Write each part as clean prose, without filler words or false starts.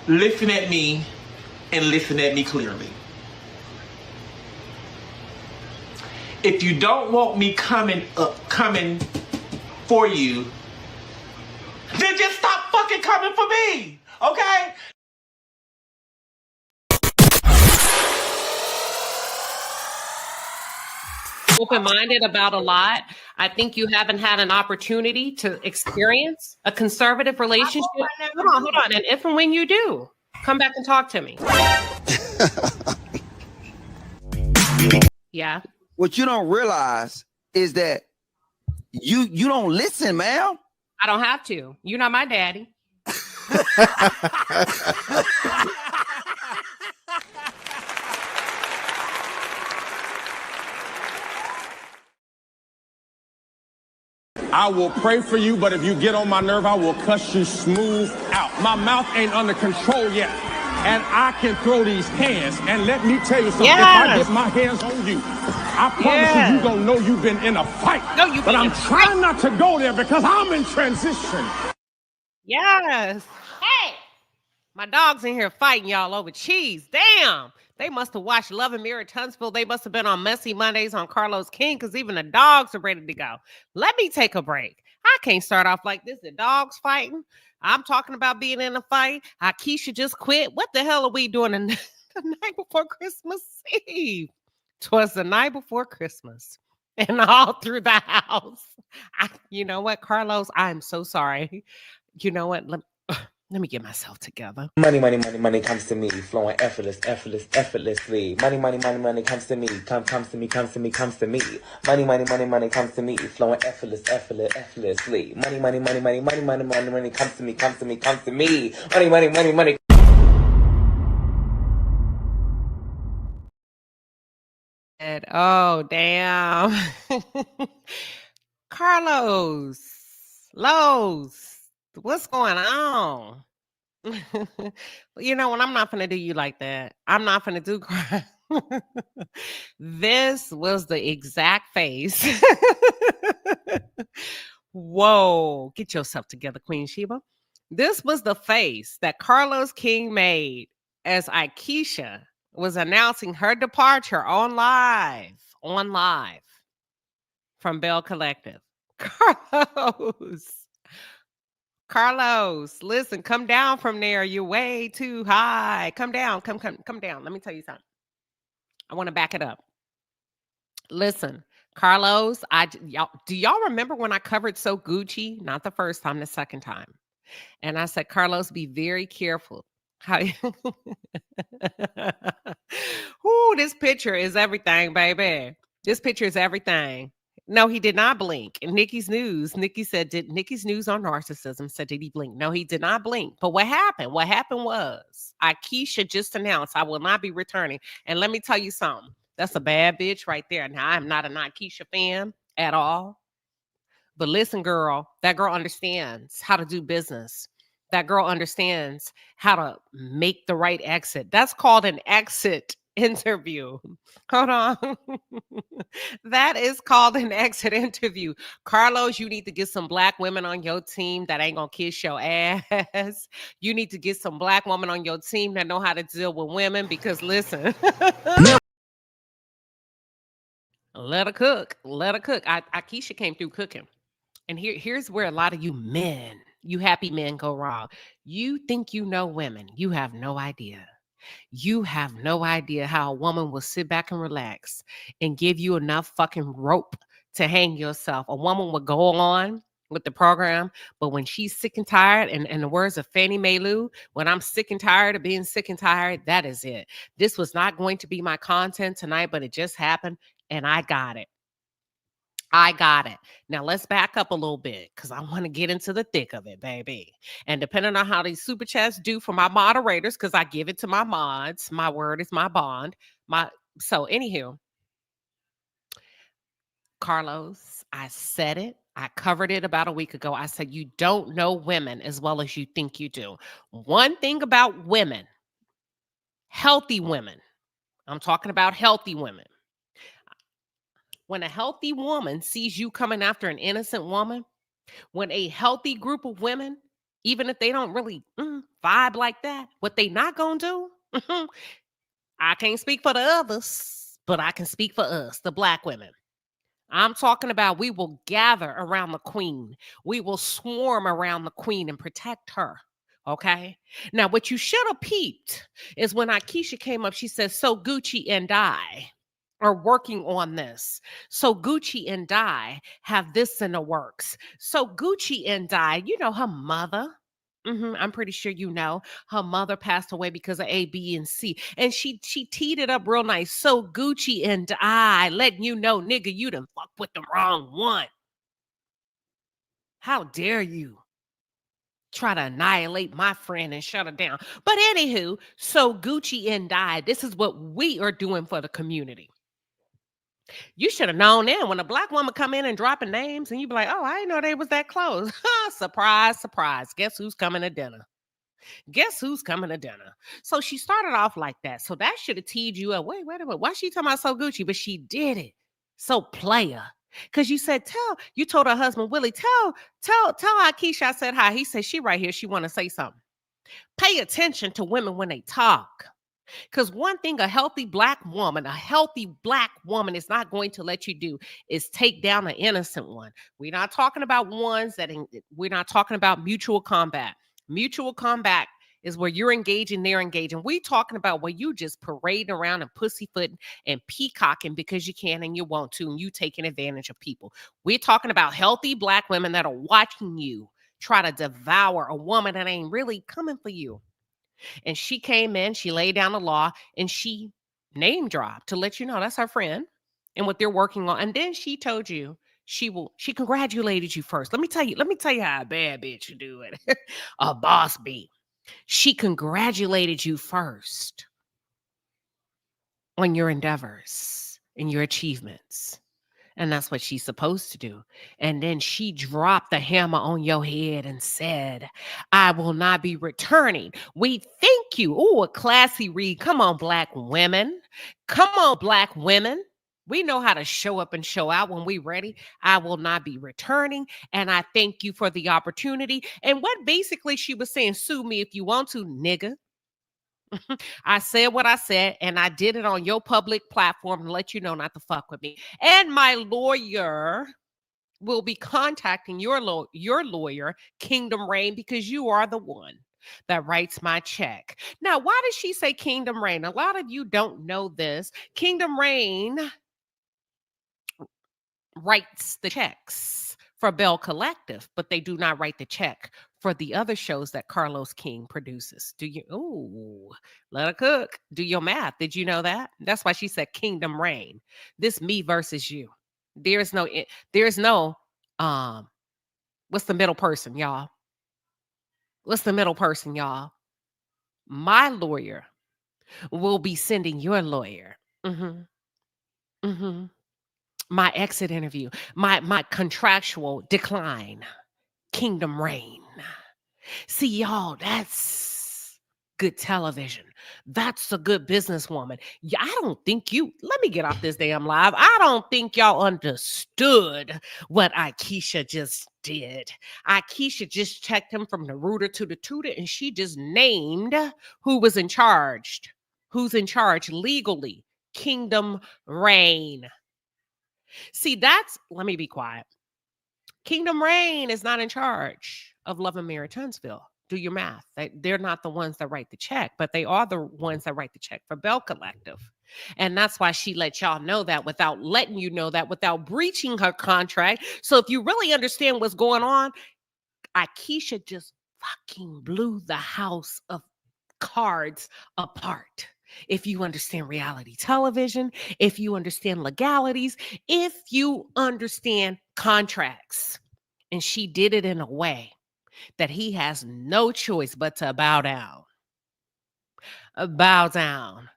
listen at me and listen at me clearly. If you don't want me coming for you, then just stop fucking coming for me, okay? Open-minded about a lot. I think you haven't had an opportunity to experience a conservative relationship. Hold on. And if and when you do, come back and talk to me. Yeah. What you don't realize is that you don't listen, man. I don't have to. You're not my daddy. I will pray for you, but if you get on my nerve, I will cuss you smooth out. My mouth ain't under control yet, and I can throw these hands. And let me tell you something, If I get my hands on you, I promise you gonna know you've been in a fight. No, but I'm trying not to go there because I'm in transition. Yes. Hey, my dog's in here fighting y'all over cheese. Damn. They must have watched Love and Mirror Tunstall. They must have been on Messy Mondays on Carlos King because even the dogs are ready to go. Let me take a break. I can't start off like this. The dog's fighting. I'm talking about being in a fight. Aisha just quit. What the hell are we doing the night before Christmas Eve? 'Twas the night before Christmas. And all through the house. You know what, Carlos? I'm so sorry. You know what? Let me get myself together. Money comes to me, flowing effortlessly. Money comes to me, comes to me. Money comes to me, flowing effortlessly. Money comes to me. Money. Oh, damn. Carlos, Lowe's, what's going on? You know what? I'm not going to do you like that. I'm not going to do crime. This was the exact face. Whoa. Get yourself together, Queen Sheba. This was the face that Carlos King made as Aisha was announcing her departure on live from Belle Collective. Carlos, listen, come down from there. You're way too high. Come down. Come down. Let me tell you something. I want to back it up. Listen, Carlos, do y'all remember when I covered So Gucci? Not the first time, the second time. And I said, Carlos, be very careful. Ooh, this picture is everything, baby. This picture is everything. No, he did not blink. In Nikki's news, Nikki said, Nikki's news on narcissism said, did he blink? No, he did not blink. But what happened? What happened was Aisha just announced, I will not be returning. And let me tell you something. That's a bad bitch right there. Now, I'm not an Aisha fan at all. But listen, girl, that girl understands how to do business. That girl understands how to make the right exit. That's called an exit interview. Hold on. That is called an exit interview. Carlos, you need to get some Black women on your team that ain't gonna kiss your ass. You need to get some Black women on your team that know how to deal with women because listen. Let her cook. Aisha came through cooking. And here's where a lot of you men, you happy men go wrong. You think you know women. You have no idea. You have no idea how a woman will sit back and relax and give you enough fucking rope to hang yourself. A woman will go on with the program, but when she's sick and tired, and in the words of Fannie Mae Lou, when I'm sick and tired of being sick and tired, that is it. This was not going to be my content tonight, but it just happened, and I got it. Now let's back up a little bit because I want to get into the thick of it, baby. And depending on how these super chats do for my moderators, because I give it to my mods, my word is my bond. So anywho, Carlos, I said it. I covered it about a week ago. I said, you don't know women as well as you think you do. One thing about women, healthy women, I'm talking about healthy women. When a healthy woman sees you coming after an innocent woman, when a healthy group of women even if they don't really vibe like that, what they not gonna do, I can't speak for the others, but I can speak for us, the Black women. I'm talking about we will gather around the queen. We will swarm around the queen and protect her. Okay. Now, what you should have peeped is when Aisha came up, she said, so Gucci and I are working on this. So Gucci and I have this in the works. So Gucci and I, you know, her mother. I'm pretty sure you know her mother passed away because of A, B, and C. And she teed it up real nice. So Gucci and I letting you know, nigga, you done fuck with the wrong one. How dare you try to annihilate my friend and shut her down? But anywho, so Gucci and I, this is what we are doing for the community. You should have known then when a Black woman come in and dropping names and you be like, oh, I didn't know they was that close. Surprise, surprise. Guess who's coming to dinner? Guess who's coming to dinner? So she started off like that. So that should have teed you up. Wait a minute. Why she talking about so Gucci? But she did it. So player. Because you said, you told her husband, Willie, tell Aisha I said hi. He said, she right here. She want to say something. Pay attention to women when they talk. Because one thing a healthy Black woman is not going to let you do is take down an innocent one. We're not talking about we're not talking about mutual combat. Mutual combat is where you're engaging, they're engaging. We talking about where you just parading around and pussyfooting and peacocking because you can and you want to, and you taking advantage of people. We're talking about healthy Black women that are watching you try to devour a woman that ain't really coming for you. And she came in, she laid down the law, and she name dropped to let you know that's her friend and what they're working on. And then she told you she congratulated you first. Let me tell you how a bad bitch you do it. A boss bee. She congratulated you first on your endeavors and your achievements. And that's what she's supposed to do. And then she dropped the hammer on your head and said, I will not be returning. We thank you. Oh, a classy read. Come on, Black women. Come on, Black women. We know how to show up and show out when we're ready. I will not be returning. And I thank you for the opportunity. And what basically she was saying, sue me if you want to, nigga. I said what I said, and I did it on your public platform to let you know not to fuck with me. And my lawyer will be contacting your lawyer, Kingdom Reign, because you are the one that writes my check. Now, why does she say Kingdom Reign? A lot of you don't know this. Kingdom Reign writes the checks for Belle Collective, but they do not write the check for the other shows that Carlos King produces. Do you? Ooh, let her cook. Do your math. Did you know that? That's why she said Kingdom Reign. This me versus you. There's no, what's the middle person, y'all? What's the middle person, y'all? My lawyer will be sending your lawyer. My exit interview, my contractual decline, Kingdom Reign. See, y'all, that's good television. That's a good businesswoman. I don't think let me get off this damn live. I don't think y'all understood what Aisha just did. Aisha just checked him from the rooter to the tutor, and she just named who's in charge legally. Kingdom Reign. See, let me be quiet. Kingdom Reign is not in charge of Love and Marriage Huntsville. Do your math. They're not the ones that write the check, but they are the ones that write the check for Belle Collective. And that's why she let y'all know that without letting you know that, without breaching her contract. So if you really understand what's going on, Aisha just fucking blew the house of cards apart. If you understand reality television, if you understand legalities, if you understand contracts. And she did it in a way that he has no choice but to bow down. Bow down.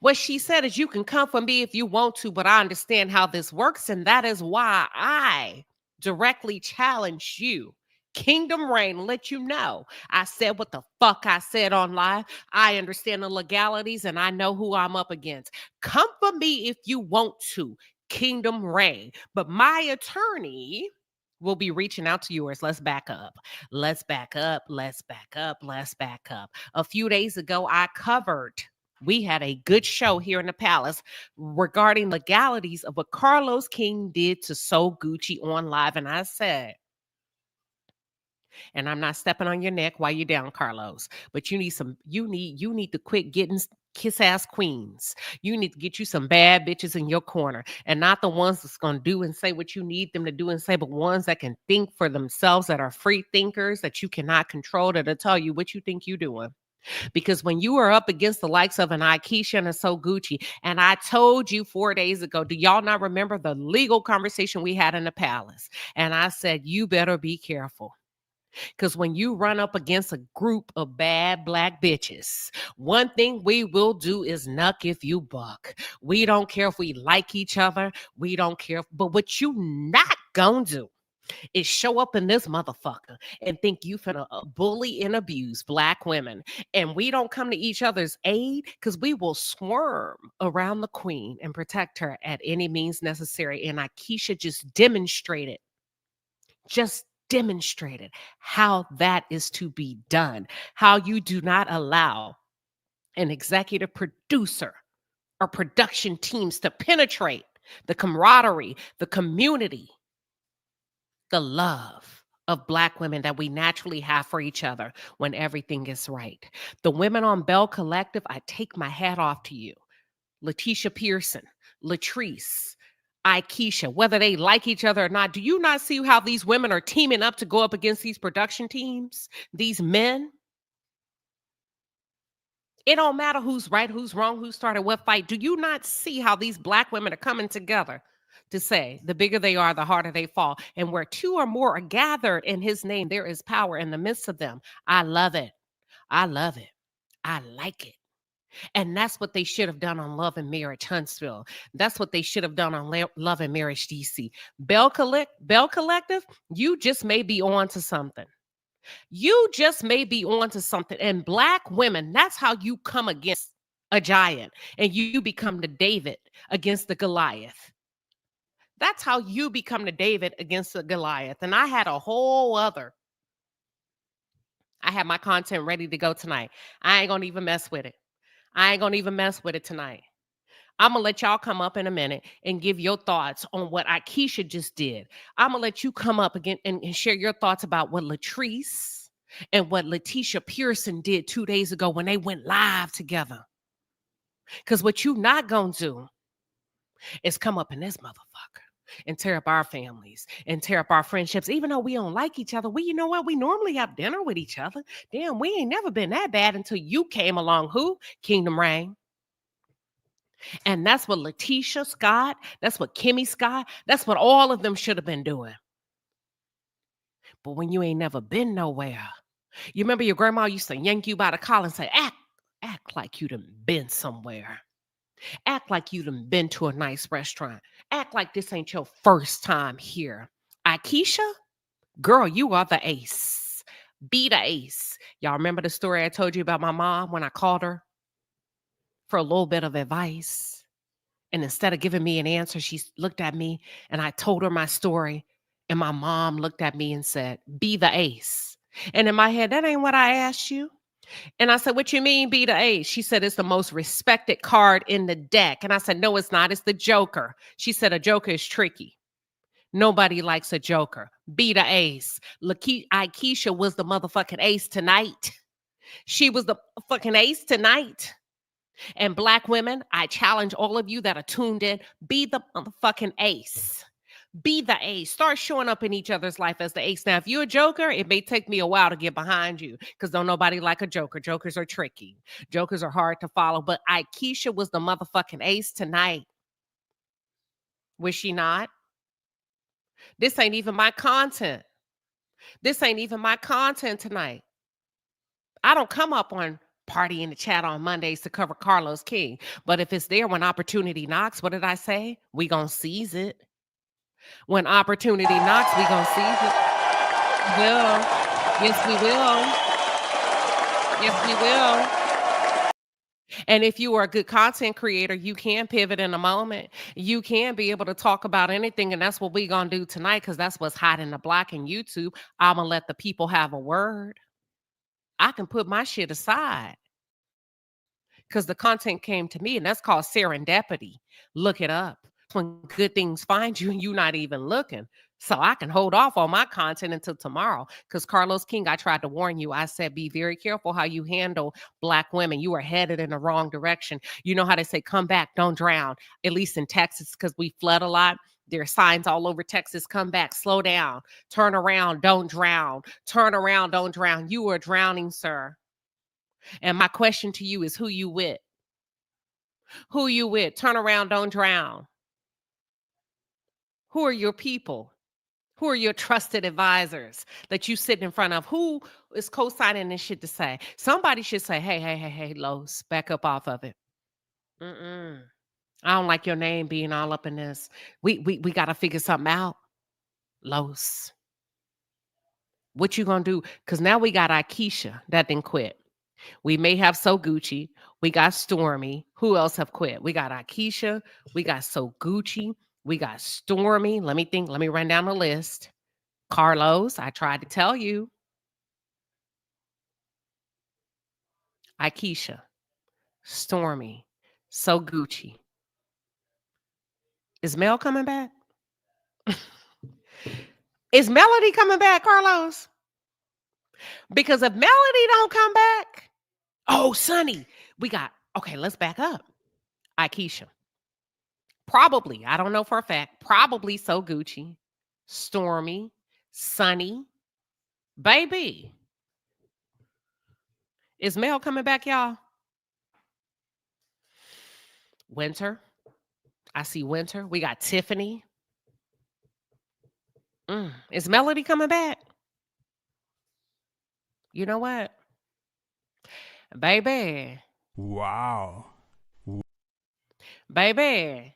What she said is, you can come for me if you want to, but I understand how this works. And that is why I directly challenge you. Kingdom Reign, let you know. I said what the fuck I said on live. I understand the legalities and I know who I'm up against. Come for me if you want to. Kingdom Reign. But my attorney We'll be reaching out to yours. Let's back up. Let's back up. Let's back up. Let's back up. A few days ago, we had a good show here in the palace regarding legalities of what Carlos King did to So Gucci on live. And I said, and I'm not stepping on your neck while you're down, Carlos, but you need to quit getting kiss ass queens. You need to get you some bad bitches in your corner, and not the ones that's going to do and say what you need them to do and say, but ones that can think for themselves, that are free thinkers, that you cannot control, that'll tell you what you think you're doing. Because when you are up against the likes of an Aisha and a So Gucci, and I told you 4 days ago, do y'all not remember the legal conversation we had in the palace? And I said, you better be careful. Because when you run up against a group of bad black bitches, one thing we will do is nuck if you buck. We don't care if we like each other. We don't care. But what you not gonna do is show up in this motherfucker and think you finna bully and abuse black women. And we don't come to each other's aid because we will swarm around the queen and protect her at any means necessary. And Aisha just demonstrated how that is to be done, how you do not allow an executive producer or production teams to penetrate the camaraderie, the community, the love of black women that we naturally have for each other when everything is right. The women on Belle Collective, I take my hat off to you. Letitia Pearson, Latrice, Aisha, whether they like each other or not, do you not see how these women are teaming up to go up against these production teams, these men? It don't matter who's right, who's wrong, who started what fight. Do you not see how these black women are coming together to say the bigger they are, the harder they fall? And where two or more are gathered in his name, there is power in the midst of them. I love it. I love it. I like it. And that's what they should have done on Love and Marriage Huntsville. That's what they should have done on Love and Marriage DC. Belle Collective, you just may be on to something. You just may be on to something. And black women, that's how you come against a giant and you become the David against the Goliath. That's how you become the David against the Goliath. And I had my content ready to go tonight. I ain't going to even mess with it. I ain't going to even mess with it tonight. I'm going to let y'all come up in a minute and give your thoughts on what Aisha just did. I'm going to let you come up again and share your thoughts about what Latrice and what Letitia Pearson did 2 days ago when they went live together. Because what you not going to do is come up in this motherfucker and tear up our families and tear up our friendships. Even though we don't like each other, you know what? We normally have dinner with each other. Damn, we ain't never been that bad until you came along. Who? Kingdom Reign. And that's what Letitia Scott, that's what Kimmy Scott, that's what all of them should have been doing. But when you ain't never been nowhere, you remember your grandma used to yank you by the collar and say, act like you done been somewhere. Act like you done been to a nice restaurant. Act like this ain't your first time here. Aisha, girl, you are the ace. Be the ace. Y'all remember the story I told you about my mom when I called her for a little bit of advice? And instead of giving me an answer, she looked at me and I told her my story. And my mom looked at me and said, be the ace. And in my head, that ain't what I asked you. And I said, what you mean be the ace? She said, it's the most respected card in the deck. And I said, no, it's not. It's the Joker. She said, a Joker is tricky. Nobody likes a Joker. Be the ace. Aisha was the motherfucking ace tonight. She was the fucking ace tonight. And black women, I challenge all of you that are tuned in, be the motherfucking ace. Be the ace. Start showing up in each other's life as the ace. Now, if you're a joker, it may take me a while to get behind you because don't nobody like a joker. Jokers are tricky. Jokers are hard to follow. But Aisha was the motherfucking ace tonight. Was she not? This ain't even my content. This ain't even my content tonight. I don't come up on Party in the Chat on Mondays to cover Carlos King. But if it's there when opportunity knocks, what did I say? We gonna seize it. When opportunity knocks, we gonna seize it. We will. Yes, we will. Yes, we will. And if you are a good content creator, you can pivot in a moment. You can be able to talk about anything. And that's what we're going to do tonight, because that's what's hot in the block in YouTube. I'm going to let the people have a word. I can put my shit aside because the content came to me, and that's called serendipity. Look it up. When good things find you and you're not even looking. So I can hold off on my content until tomorrow. Because Carlos King, I tried to warn you. I said, be very careful how you handle Black women. You are headed in the wrong direction. You know how they say, come back, don't drown. At least in Texas, because we flood a lot. There are signs all over Texas, come back, slow down, turn around, don't drown. Turn around, don't drown. You are drowning, sir. And my question to you is, who you with? Who you with? Turn around, don't drown. Who are your people? Who are your trusted advisors that you sit in front of? Who is co-signing this shit to say? Somebody should say, hey, Los, back up off of it. I don't like your name being all up in this. We got to figure something out. Los. What you going to do? Because now we got Aisha that didn't quit. We may have So Gucci. We got Stormy. Who else have quit? We got Aisha. We got So Gucci. We got Stormy. Let me think. Let me run down the list. Carlos, I tried to tell you. Aisha. Stormy. So Gucci. Is Mel coming back? Is Melody coming back, Carlos? Because if Melody don't come back, oh, Sonny, we got, okay, let's back up. Aisha. Probably, I don't know for a fact, probably So Gucci, Stormy, Sonny, baby. Is Mel coming back, y'all? Winter. I see Winter. We got Tiffany. Is Melody coming back? You know what? Baby. Wow. Baby.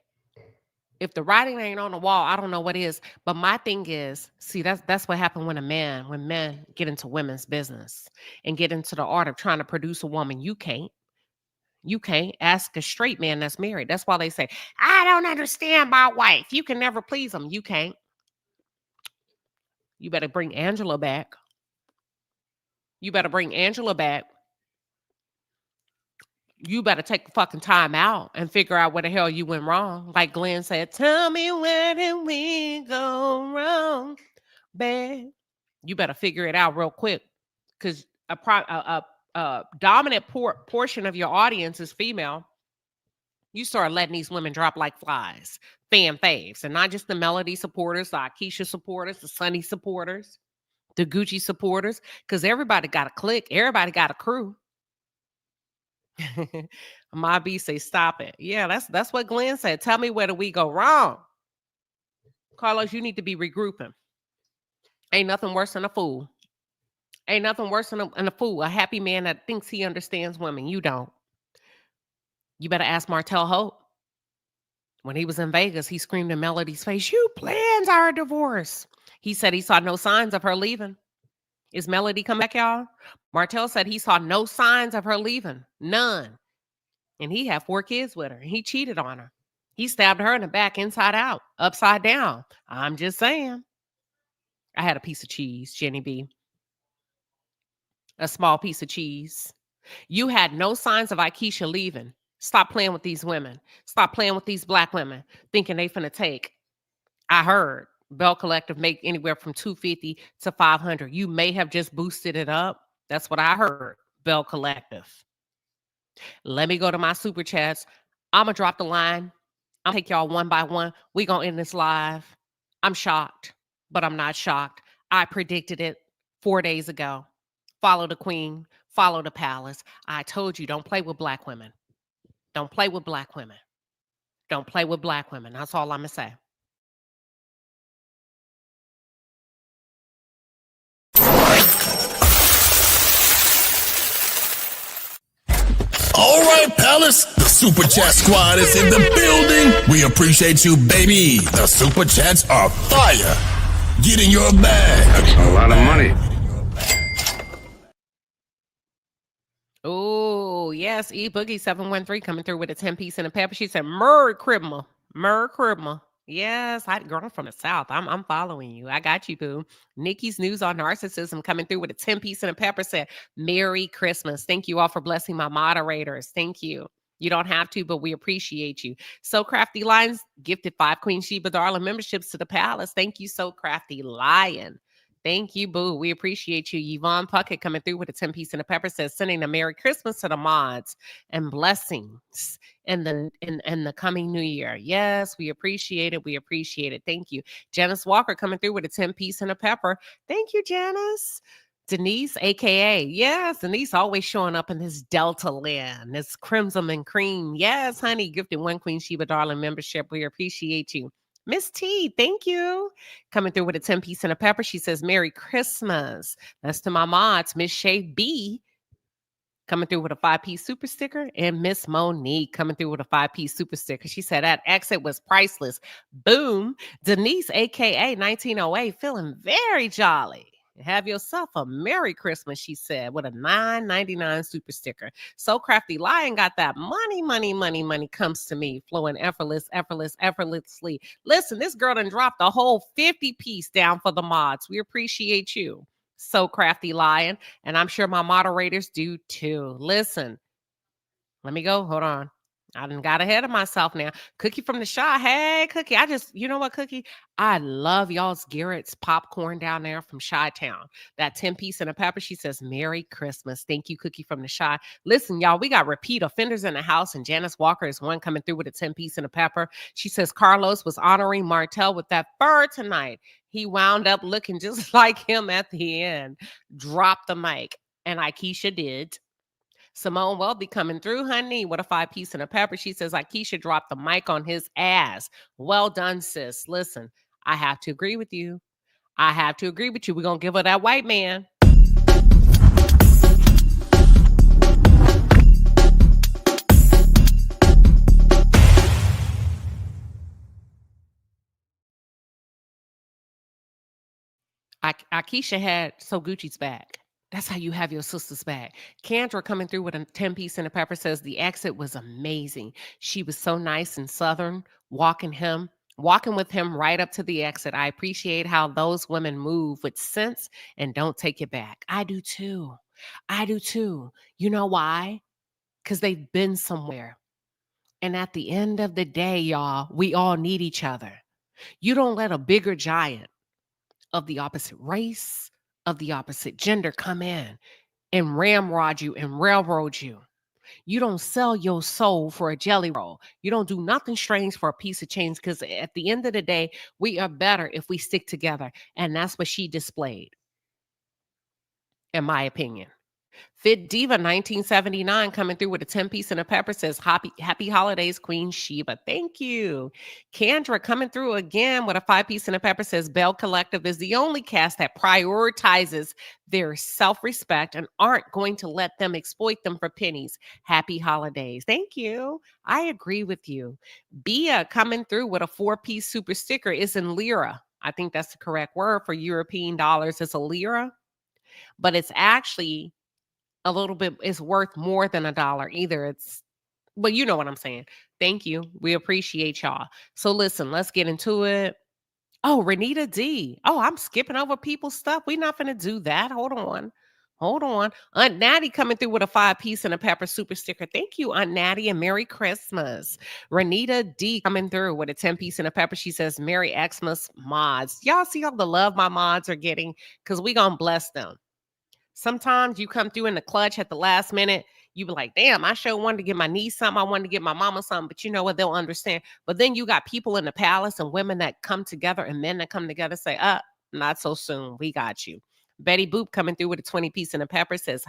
If the writing ain't on the wall, I don't know what is. But my thing is, see, that's what happened when men get into women's business and get into the art of trying to produce a woman. You can't ask a straight man that's married. That's why they say, I don't understand my wife. You can never please them. You can't. You better bring Angela back. You better bring Angela back. You better take the fucking time out and figure out where the hell you went wrong. Like Glenn said, tell me where did we go wrong, babe? You better figure it out real quick, because a dominant portion of your audience is female. You start letting these women drop like flies, fan faves, and not just the Melody supporters, the Aisha supporters, the Sunny supporters, the Gucci supporters, because everybody got a clique, everybody got a crew. My B say, stop it. Yeah, that's what Glenn said. Tell me where do we go wrong? Carlos, you need to be regrouping. Ain't nothing worse than a fool. Ain't nothing worse than a fool. A happy man that thinks he understands women. You don't. You better ask Martell Hope. When he was in Vegas, he screamed in Melody's face, you planned our divorce. He said he saw no signs of her leaving. Is Melody come back, y'all? Martell said he saw no signs of her leaving. None. And he had 4 kids with her. And he cheated on her. He stabbed her in the back, inside out, upside down. I'm just saying. I had a piece of cheese, Jenny B. A small piece of cheese. You had no signs of Aisha leaving. Stop playing with these women. Stop playing with these Black women, thinking they finna take. I heard Belle Collective make anywhere from $250 to $500. You may have just boosted it up. That's what I heard, Belle Collective. Let me go to my super chats. I'm going to drop the line. I'll take y'all one by one. We going to end this live. I'm shocked, but I'm not shocked. I predicted it 4 days ago. Follow the queen. Follow the palace. I told you, don't play with Black women. Don't play with Black women. Don't play with Black women. That's all I'm going to say. All right, Palace, the Super Chat Squad is in the building. We appreciate you, baby. The Super Chats are fire. Get in your bag. That's a lot of money. Oh, yes. Yes, E Boogie 713 coming through with a 10-piece and a pepper. She said, Merry Christmas. Merry Christmas. Yes, girl, I'm from the South. I'm following you. I got you, boo. Nikki's News on Narcissism coming through with a 10-piece and a pepper said, Merry Christmas. Thank you all for blessing my moderators. Thank you. You don't have to, but we appreciate you. So Crafty Lions gifted 5 Queen Sheba Darling memberships to the palace. Thank you, So Crafty Lion. Thank you, boo. We appreciate you. Yvonne Puckett coming through with a 10-piece and a pepper says, sending a Merry Christmas to the mods and blessings in the coming new year. Yes, we appreciate it. We appreciate it. Thank you. Janice Walker coming through with a 10-piece and a pepper. Thank you, Janice. Denise, aka, yes, Denise always showing up in this Delta land, this crimson and cream. Yes, honey, gifted 1 Queen Sheba Darling membership. We appreciate you. Miss T, thank you. Coming through with a 10-piece and a pepper. She says, Merry Christmas. That's to my mods. Miss Shay B coming through with a 5-piece super sticker. And Miss Monique coming through with a 5-piece super sticker. She said that exit was priceless. Boom. Denise, aka 1908, feeling very jolly. Have yourself a Merry Christmas, she said, with a $9.99 super sticker. So Crafty Lion got that money comes to me, flowing effortlessly. Listen, this girl done dropped a whole 50-piece down for the mods. We appreciate you, So Crafty Lion, and I'm sure my moderators do too. Listen, let me go. Hold on. I done got ahead of myself now. Cookie from the Shaw. Hey, Cookie. You know what, Cookie? I love y'all's Garrett's popcorn down there from Chi-Town. That 10-piece and a pepper. She says, Merry Christmas. Thank you, Cookie from the Shaw. Listen, y'all, we got repeat offenders in the house, and Janice Walker is one coming through with a 10-piece and a pepper. She says, Carlos was honoring Martell with that fur tonight. He wound up looking just like him at the end. Drop the mic. And Aisha did. Simone Welby coming through, honey. What a 5-piece and a pepper. She says, Aisha dropped the mic on his ass. Well done, sis. Listen, I have to agree with you. We're going to give her that white man. Aisha had So Gucci's back. That's how you have your sister's back. Kendra coming through with a 10-piece and a pepper says the exit was amazing. She was so nice and southern, walking with him right up to the exit. I appreciate how those women move with sense and don't take it back. I do too. You know why? Because they've been somewhere. And at the end of the day, y'all, we all need each other. You don't let a bigger giant of the opposite race, of the opposite gender come in and ramrod you and railroad you. You don't sell your soul for a jelly roll. You don't do nothing strange for a piece of change, because at the end of the day, we are better if we stick together. And that's what she displayed, in my opinion. Fit Diva 1979 coming through with a 10-piece and a pepper says, happy holidays, Queen Sheba. Thank you. Kendra coming through again with a 5-piece and a pepper says, Belle Collective is the only cast that prioritizes their self-respect and aren't going to let them exploit them for pennies. Happy holidays. Thank you. I agree with you. Bia coming through with a 4-piece super sticker is in lira. I think that's the correct word for European dollars. It's a lira, but it's actually a little bit, it's worth more than $1 either. But you know what I'm saying. Thank you. We appreciate y'all. So listen, let's get into it. Oh, Renita D. Oh, I'm skipping over people's stuff. We're not going to do that. Hold on. Aunt Natty coming through with a 5-piece and a pepper super sticker. Thank you, Aunt Natty, and Merry Christmas. Renita D coming through with a 10-piece and a pepper. She says, Merry Xmas mods. Y'all see all the love my mods are getting? Because we going to bless them. Sometimes you come through in the clutch at the last minute. You be like, damn, I sure wanted to get my niece something. I wanted to get my mama something. But you know what? They'll understand. But then you got people in the palace and women that come together and men that come together say, not so soon. We got you. Betty Boop coming through with a 20-piece and a pepper says,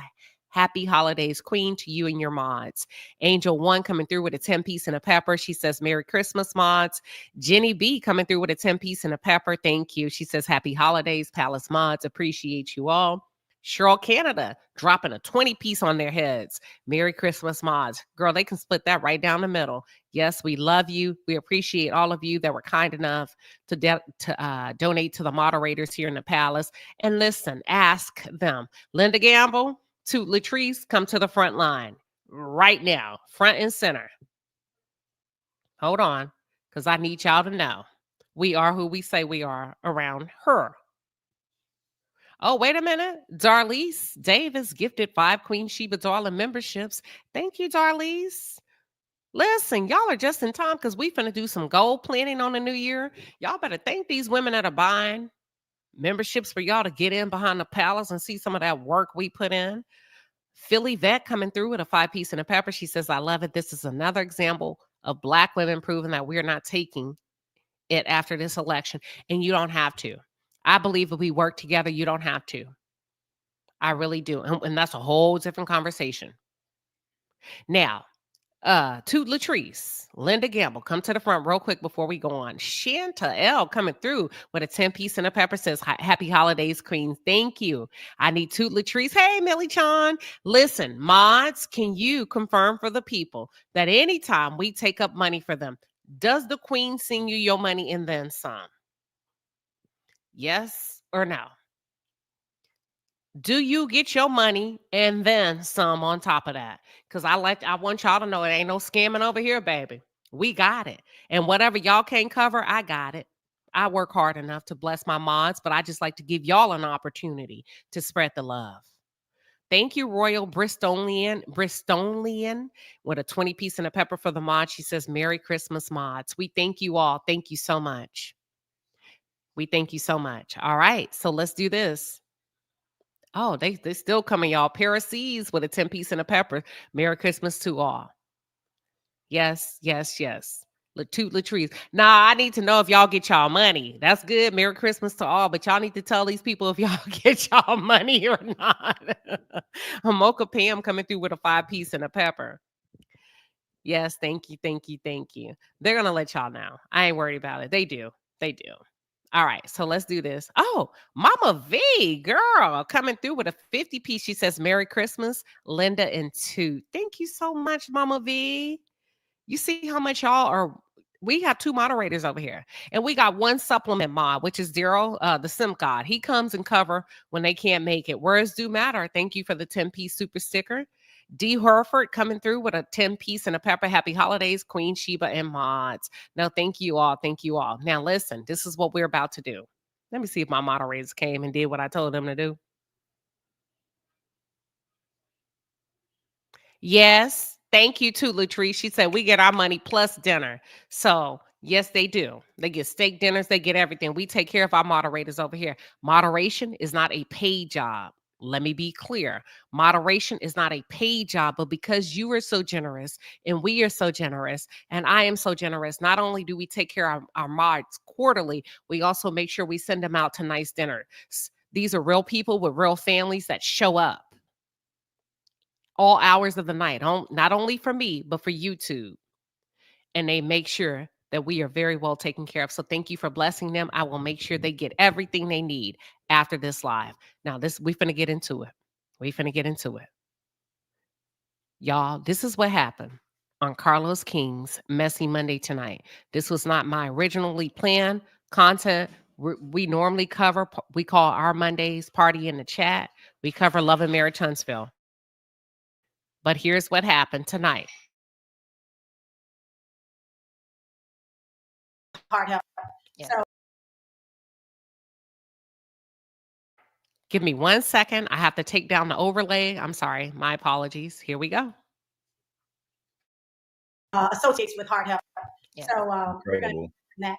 happy holidays, Queen, to you and your mods. Angel 1 coming through with a 10-piece and a pepper. She says, Merry Christmas, mods. Jenny B coming through with a 10-piece and a pepper. Thank you. She says, happy holidays, Palace mods. Appreciate you all. Cheryl Canada dropping a 20-piece on their heads. Merry Christmas, mods. Girl, they can split that right down the middle. Yes, we love you. We appreciate all of you that were kind enough to donate to the moderators here in the palace. And listen, ask them. Linda Gamble to Latrice, come to the front line. right now, front and center. Hold on, because I need y'all to know we are who we say we are around her. Oh, wait a minute. Darlise Davis gifted 5 Queen Sheba Darling memberships. Thank you, Darlise. Listen, y'all are just in time because we finna do some goal planning on the new year. Y'all better thank these women that are buying memberships for y'all to get in behind the palace and see some of that work we put in. Philly Vet coming through with a 5-piece and a pepper. She says, I love it. This is another example of Black women proving that we're not taking it after this election. And you don't have to. I believe if we work together, you don't have to. I really do. And that's a whole different conversation. Now, to Latrice, Linda Gamble, come to the front real quick before we go on. Shanta L coming through with a 10-piece and a pepper says, happy holidays, Queen. Thank you. I need to Latrice. Hey, Millie Chan. Listen, mods, can you confirm for the people that anytime we take up money for them, does the Queen send you your money and then some? Yes or no? Do you get your money and then some on top of that? Because I want y'all to know it ain't no scamming over here, baby. We got it. And whatever y'all can't cover, I got it. I work hard enough to bless my mods, but I just like to give y'all an opportunity to spread the love. Thank you, Royal Bristolian, with a 20-piece and a pepper for the mod. She says, Merry Christmas, mods. We thank you all. Thank you so much. We thank you so much. All right, so let's do this. Oh, they still coming, y'all. Parasies with a 10-piece and a pepper. Merry Christmas to all. Yes, yes, yes. Latrice. Nah, I need to know if y'all get y'all money. That's good. Merry Christmas to all. But y'all need to tell these people if y'all get y'all money or not. Mocha Pam coming through with a 5-piece and a pepper. Yes, thank you, thank you, thank you. They're going to let y'all know. I ain't worried about it. They do. They do. All right, so let's do this. Oh, Mama V, girl, coming through with a 50-piece. She says, Merry Christmas, Linda and Toot. Thank you so much, Mama V. You see how much y'all are. We have 2 moderators over here. And we got 1 supplement mod, which is Daryl, the Sim God. He comes and cover when they can't make it. Words do matter. Thank you for the 10-piece super sticker. D. Herford coming through with a 10-piece and a pepper. Happy holidays, Queen Sheba and mods. No, thank you all. Thank you all. Now, listen, this is what we're about to do. Let me see if my moderators came and did what I told them to do. Yes. Thank you too, Latrice. She said we get our money plus dinner. So, yes, they do. They get steak dinners. They get everything. We take care of our moderators over here. Moderation is not a paid job. Let me be clear. Moderation is not a paid job, but because you are so generous and we are so generous and I am so generous, not only do we take care of our mods quarterly, we also make sure we send them out to nice dinners. These are real people with real families that show up all hours of the night, not only for me, but for YouTube. And they make sure that we are very well taken care of. So thank you for blessing them. I will make sure they get everything they need after this live. Now, we finna get into it. We finna get into it. Y'all, this is what happened on Carlos King's Messy Monday tonight. This was not my originally planned content. We normally cover, we call our Mondays Party in the Chat. We cover Love and Marriage Huntsville. But here's what happened tonight. Heart health. Yeah. So Give me 1 second. I have to take down the overlay. I'm sorry. My apologies. Here we go. associates with heart health. Yeah. So we're going to do that.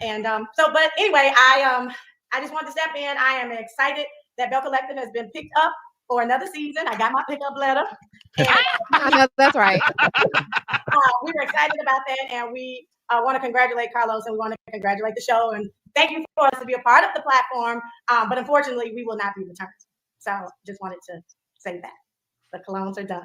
And but anyway, I just wanted to step in. I am excited that Belle Collective has been picked up for another season. I got my pickup letter. And, I know that's right. we were excited about that, and we want to congratulate Carlos, and we want to congratulate the show, and thank you for us to be a part of the platform. But unfortunately, we will not be returned. So just wanted to say that the colognes are done.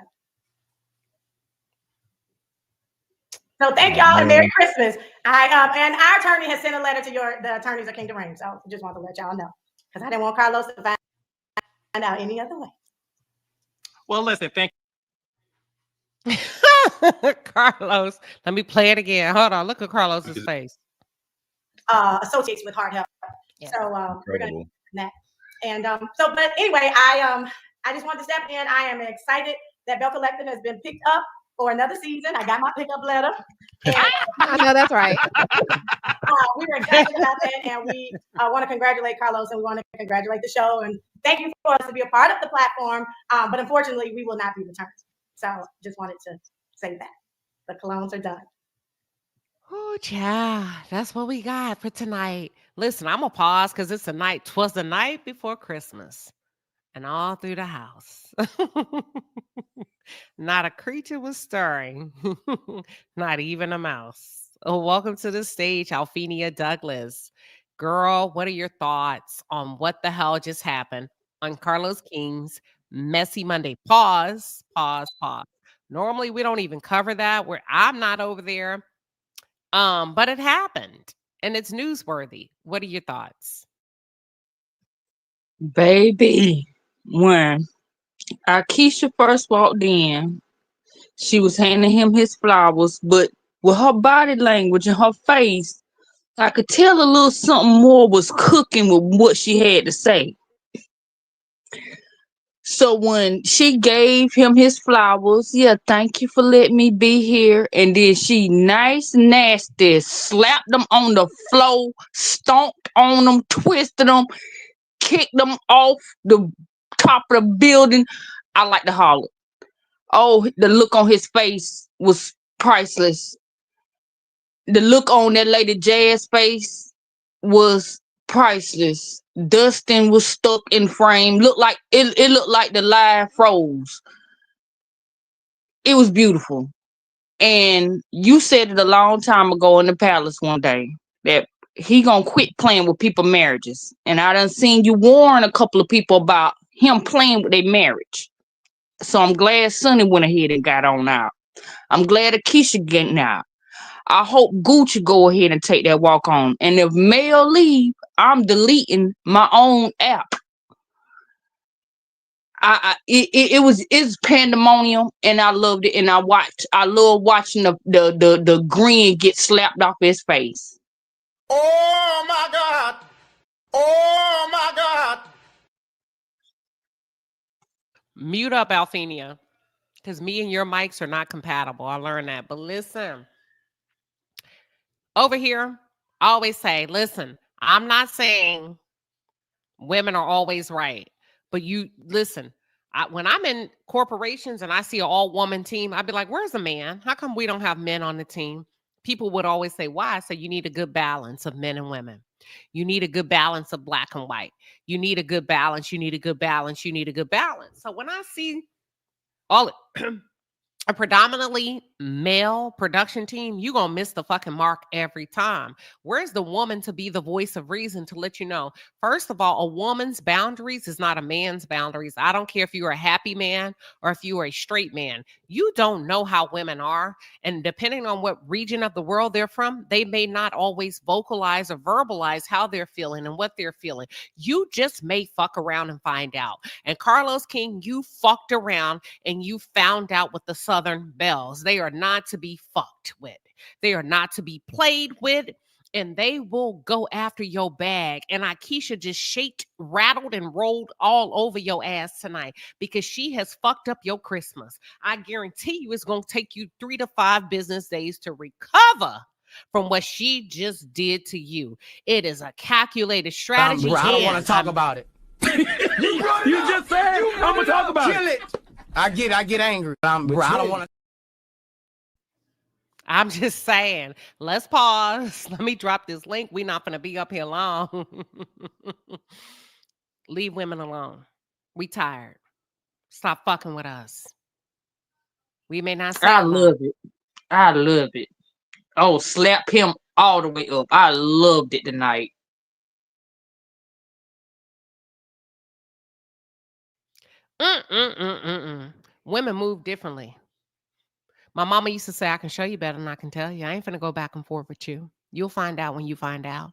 So thank y'all and Merry Christmas. And our attorney has sent a letter to the attorneys of Kingdom Reign. So just want to let y'all know, because I didn't want Carlos to find out any other way. Well, listen, thank Carlos, let me play it again. Hold on. Look at Carlos's face. Associates with heart health. Yeah. So we're going to do that. And but anyway, I just wanted to step in. I am excited that Belle Collective has been picked up for another season. I got my pickup letter. And I know that's right. we were excited about that, and we want to congratulate Carlos, and we want to congratulate the show, and thank you for us to be a part of the platform. But unfortunately, we will not be returned. So just wanted to say that the colognes are done. Oh, child, that's what we got for tonight. Listen, I'm gonna pause because it's twas the night before Christmas, and all through the house, not a creature was stirring, not even a mouse. Oh, welcome to the stage, Alphenia Douglas. Girl, what are your thoughts on what the hell just happened on Carlos King's Messy Monday? Pause. Normally, we don't even cover that. I'm not over there. But it happened and it's newsworthy. What are your thoughts? Baby, when Aisha first walked in, she was handing him his flowers, but with her body language and her face, I could tell a little something more was cooking with what she had to say. So when she gave him his flowers, yeah, thank you for letting me be here. And then she nice, nasty, slapped them on the floor, stomped on them, twisted them, kicked them off the top of the building. I like to holler. Oh, the look on his face was priceless. The look on that lady Jazz face was priceless. Dustin was stuck in frame. Looked like it looked like the live froze. It was beautiful. And you said it a long time ago in the palace one day that he gonna quit playing with people's marriages. And I done seen you warn a couple of people about him playing with their marriage. So I'm glad Sonny went ahead and got on out. I'm glad Aisha getting out. I hope Gucci go ahead and take that walk on. And if Mel leave, I'm deleting my own app. It's pandemonium, and I loved it. And I love watching the grin get slapped off his face. Oh my God! Oh my God! Mute up, Alphenia, because me and your mics are not compatible. I learned that. But listen, over here, I always say, listen, I'm not saying women are always right, but you listen. When I'm in corporations and I see an all-woman team, I'd be like, where's the man? How come we don't have men on the team? People would always say, why? I say, you need a good balance of men and women. You need a good balance of black and white. You need a good balance. You need a good balance. You need a good balance. So when I see all a predominantly male production team, you're going to miss the fucking mark every time. Where's the woman to be the voice of reason to let you know? First of all, a woman's boundaries is not a man's boundaries. I don't care if you're a happy man or if you are a straight man. You don't know how women are. And depending on what region of the world they're from, they may not always vocalize or verbalize how they're feeling and what they're feeling. You just may fuck around and find out. And Carlos King, you fucked around and you found out what the Southern Belles. They are not to be fucked with. They are not to be played with, and they will go after your bag. And Aisha just shaked, rattled, and rolled all over your ass tonight because she has fucked up your Christmas. I guarantee you it's going to take you 3 to 5 business days to recover from what she just did to you. It is a calculated strategy. I don't want to talk about it. You just said I'm going to talk about it. I get angry. I don't want to. I'm just saying, let's pause. Let me drop this link. We're not going to be up here long. Leave women alone. We tired. Stop fucking with us. We may not say I love it. I love it. Oh, slap him all the way up. I loved it tonight. Women move differently. My mama used to say, I can show you better than I can tell you. I ain't finna go back and forth with you. You'll find out when you find out.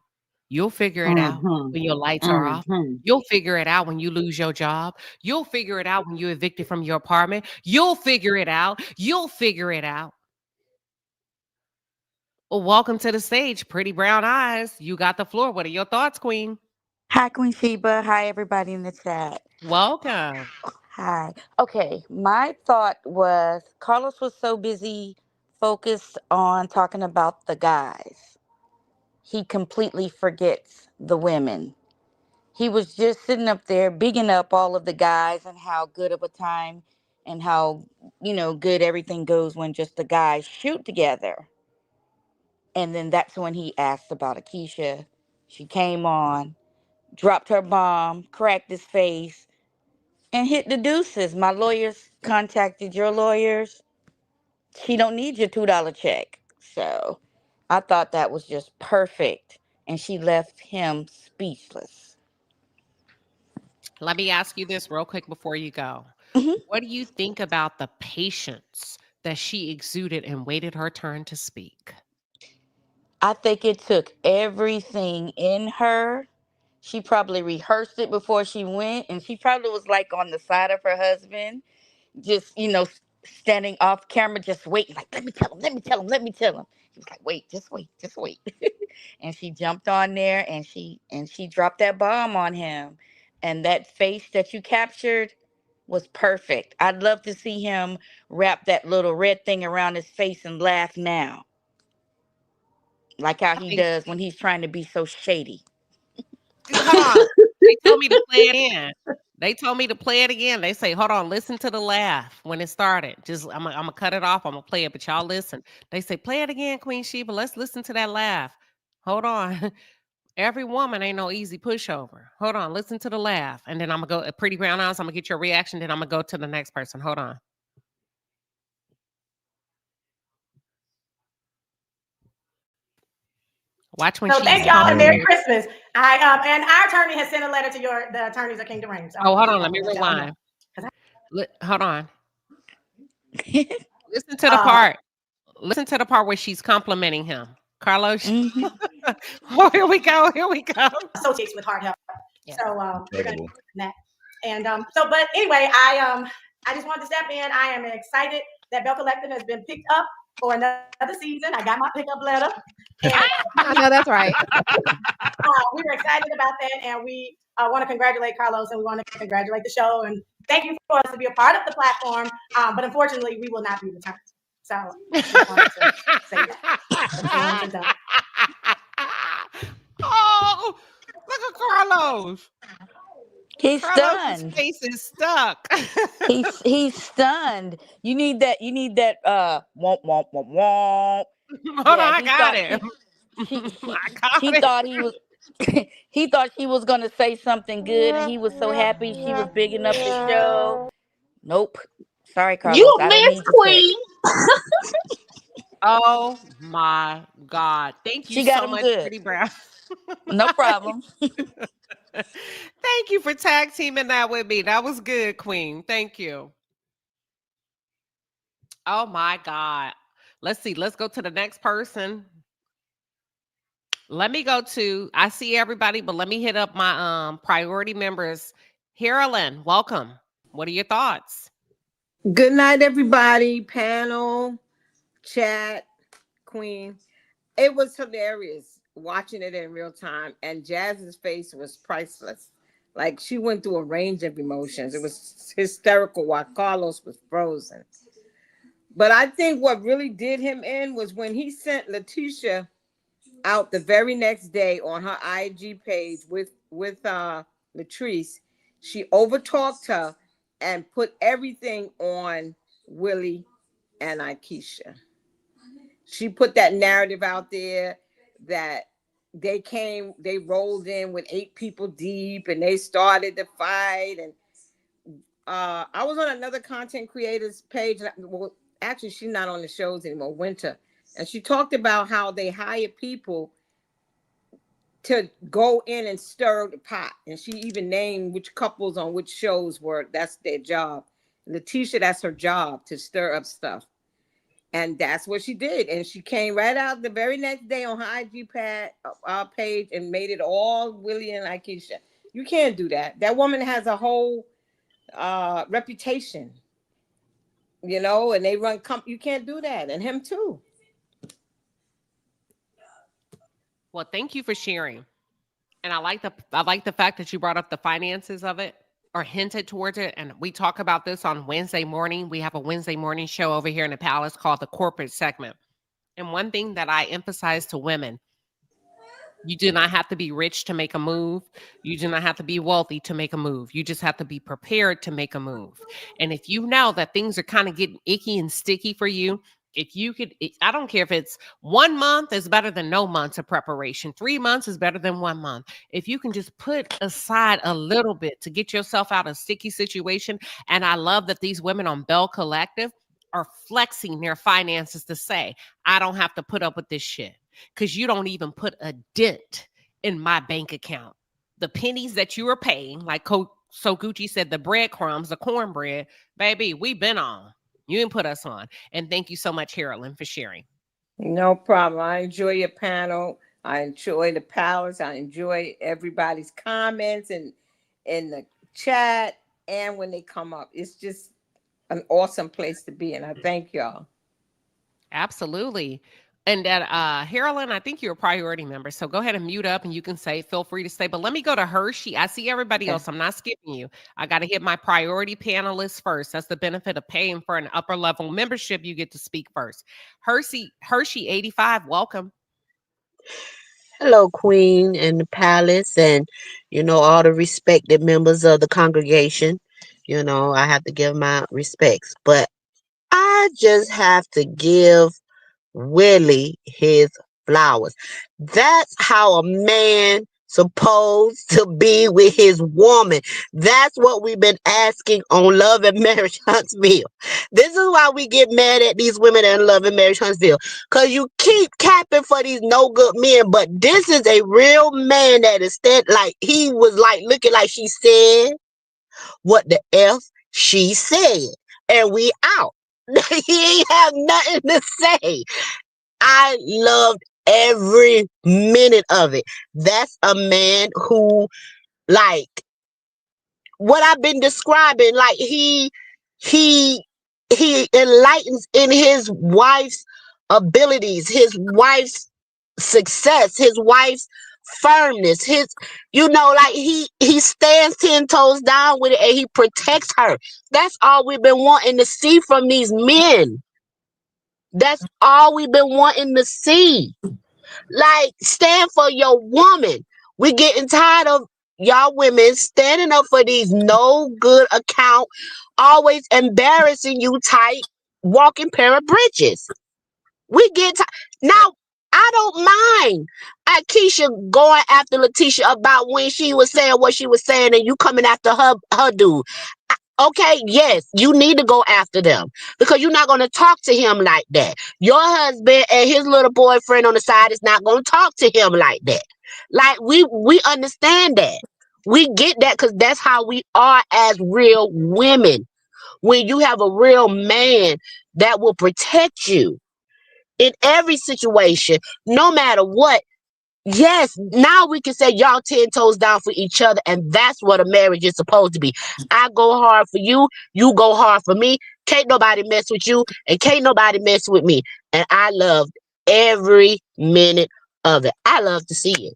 You'll figure it out when your lights are off. You'll figure it out when you lose your job. You'll figure it out when you're evicted from your apartment. You'll figure it out. You'll figure it out. Well, welcome to the stage, Pretty Brown Eyes. You got the floor. What are your thoughts, Queen? Hi, Queen Sheba. Hi, everybody in the chat. Welcome. Hi. Okay, my thought was Carlos was so busy focused on talking about the guys. He completely forgets the women. He was just sitting up there bigging up all of the guys and how good of a time and how, good everything goes when just the guys shoot together. And then that's when he asked about Aisha. She came on, dropped her bomb, cracked his face, and hit the deuces. My lawyers contacted your lawyers. She don't need your $2 check. So I thought that was just perfect. And she left him speechless. Let me ask you this real quick before you go. Mhm. What do you think about the patience that she exuded and waited her turn to speak? I think it took everything in her. She probably rehearsed it before she went, and she probably was like on the side of her husband, just standing off camera, just waiting, like, let me tell him, let me tell him, let me tell him. He was like, wait, just wait, just wait. And she jumped on there, and she dropped that bomb on him, and that face that you captured was perfect. I'd love to see him wrap that little red thing around his face and laugh now, like how I he think, does when he's trying to be so shady. hold on. They told me to play it in. They told me to play it again. They say, hold on, listen to the laugh when it started. Just I'm gonna cut it off. I'm gonna play it, but y'all listen. They say, play it again, Queen Sheba. Let's listen to that laugh. Hold on. Every woman ain't no easy pushover. Hold on, listen to the laugh. And then I'm gonna go Pretty Brown Eyes. I'm gonna get your reaction. Then I'm gonna go to the next person. Hold on. Watch when So she's thank y'all and Merry complimenting. Christmas. And our attorney has sent a letter to the attorneys of Kingdom Reign. So Oh, hold on. I Let me let y'all know. rewind. Hold on. Listen to the Uh, part. Listen to the part where she's complimenting him. Carlos. Mhm. Oh, here we go. Here we go. associates with heart health. Yeah. So we're gonna keep that. And but anyway, I just wanted to step in. I am excited that Belle Collective has been picked up for another season. I got my pickup letter. And I know that's right. we were excited about that, and we want to congratulate Carlos, and we want to congratulate the show, and thank you for us to be a part of the platform. But unfortunately, we will not be returned. So I just wanted to say that. The forms are done. Oh, look at Carlos. He's Carlos's stunned. face is stuck. He's stunned. You need that. Womp womp womp womp. Hold on, Yeah, I he got thought it. I got he it. thought he was he thought she was gonna say something good, and he was so happy she was bigging up the show. Nope. Sorry, You Carlos. a I didn't mess, need your check. queen. Oh my God. Thank you She got so him much, good. Pretty Brown. No problem. Thank you for tag teaming that with me. That was good, Queen. Thank you. Oh my God. Let's see. Let's go to the next person. Let me go to, I see everybody, but let me hit up my priority members. Carolyn, welcome. What are your thoughts? Good night, everybody. Panel, chat, Queen. It was hilarious watching it in real time, and Jazz's face was priceless. Like, she went through a range of emotions. It was hysterical while Carlos was frozen. But I think what really did him in was when he sent Letitia out the very next day on her IG page with Latrice. She overtalked her and put everything on Willie and Aisha. She put that narrative out there that they rolled in with 8 people deep and they started to fight. And I was on another content creators page. Well, actually, she's not on the shows anymore, Winter. And she talked about how they hire people to go in and stir the pot. And she even named which couples on which shows that's their job. Letitia, that's her job, to stir up stuff. And that's what she did. And she came right out the very next day on her IG page and made it all Willie and Aisha. You can't do that. That woman has a whole reputation, and they run you can't do that. And him too. Well, thank you for sharing. And I like the fact that you brought up the finances of it. or hinted towards it. And we talk about this on Wednesday morning. We have a Wednesday morning show over here in the Palace called the Corporate Segment. And one thing that I emphasize to women, you do not have to be rich to make a move. You do not have to be wealthy to make a move. You just have to be prepared to make a move. And if you know that things are kind of getting icky and sticky for you, if you could, I don't care if it's 1 month is better than no months of preparation. 3 months is better than 1 month. If you can just put aside a little bit to get yourself out of a sticky situation. And I love that these women on Belle Collective are flexing their finances to say, I don't have to put up with this shit. Because you don't even put a dent in my bank account. The pennies that you are paying, like So Gucci said, the breadcrumbs, the cornbread, baby, we've been on. You didn't put us on. And thank you so much, Carolyn, for sharing. No problem. I enjoy your panel. I enjoy the Palace. I enjoy everybody's comments and in the chat and when they come up. It's just an awesome place to be. And I thank y'all. Absolutely. And that Carolyn, I think you're a priority member. So go ahead and mute up and you can feel free to stay. But let me go to Hershey. I see everybody else. I'm not skipping you. I got to hit my priority panelists first. That's the benefit of paying for an upper level membership. You get to speak first. Hershey 85, welcome. Hello, Queen and the Palace, and all the respected members of the congregation. I have to give my respects, but I just have to give Willie his flowers. That's how a man supposed to be with his woman. That's what we've been asking on Love and Marriage Huntsville. This is why we get mad at these women in Love and Marriage Huntsville, because you keep capping for these no good men, but this is a real man that instead, like, he was like looking like she said what the F she said, and we out. He ain't have nothing to say. I loved every minute of it. That's a man who, like, what I've been describing, like he enlightens in his wife's abilities, his wife's success, his wife's firmness, his, like he stands 10 toes down with it and he protects her. That's all we've been wanting to see from these men. That's all we've been wanting to see. Like, stand for your woman. We getting tired of y'all women standing up for these no good account, always embarrassing you type walking pair of bridges. We get now. I don't mind Keisha going after Letitia about when she was saying what she was saying, and you coming after her dude. Okay, yes, you need to go after them because you're not going to talk to him like that. Your husband and his little boyfriend on the side is not going to talk to him like that. Like, we understand that. We get that because that's how we are as real women. When you have a real man that will protect you in every situation, no matter what. Yes, now we can say y'all 10 toes down for each other, and that's what a marriage is supposed to be. I go hard for you, you go hard for me. Can't nobody mess with you, and can't nobody mess with me. And I loved every minute of it. I love to see it.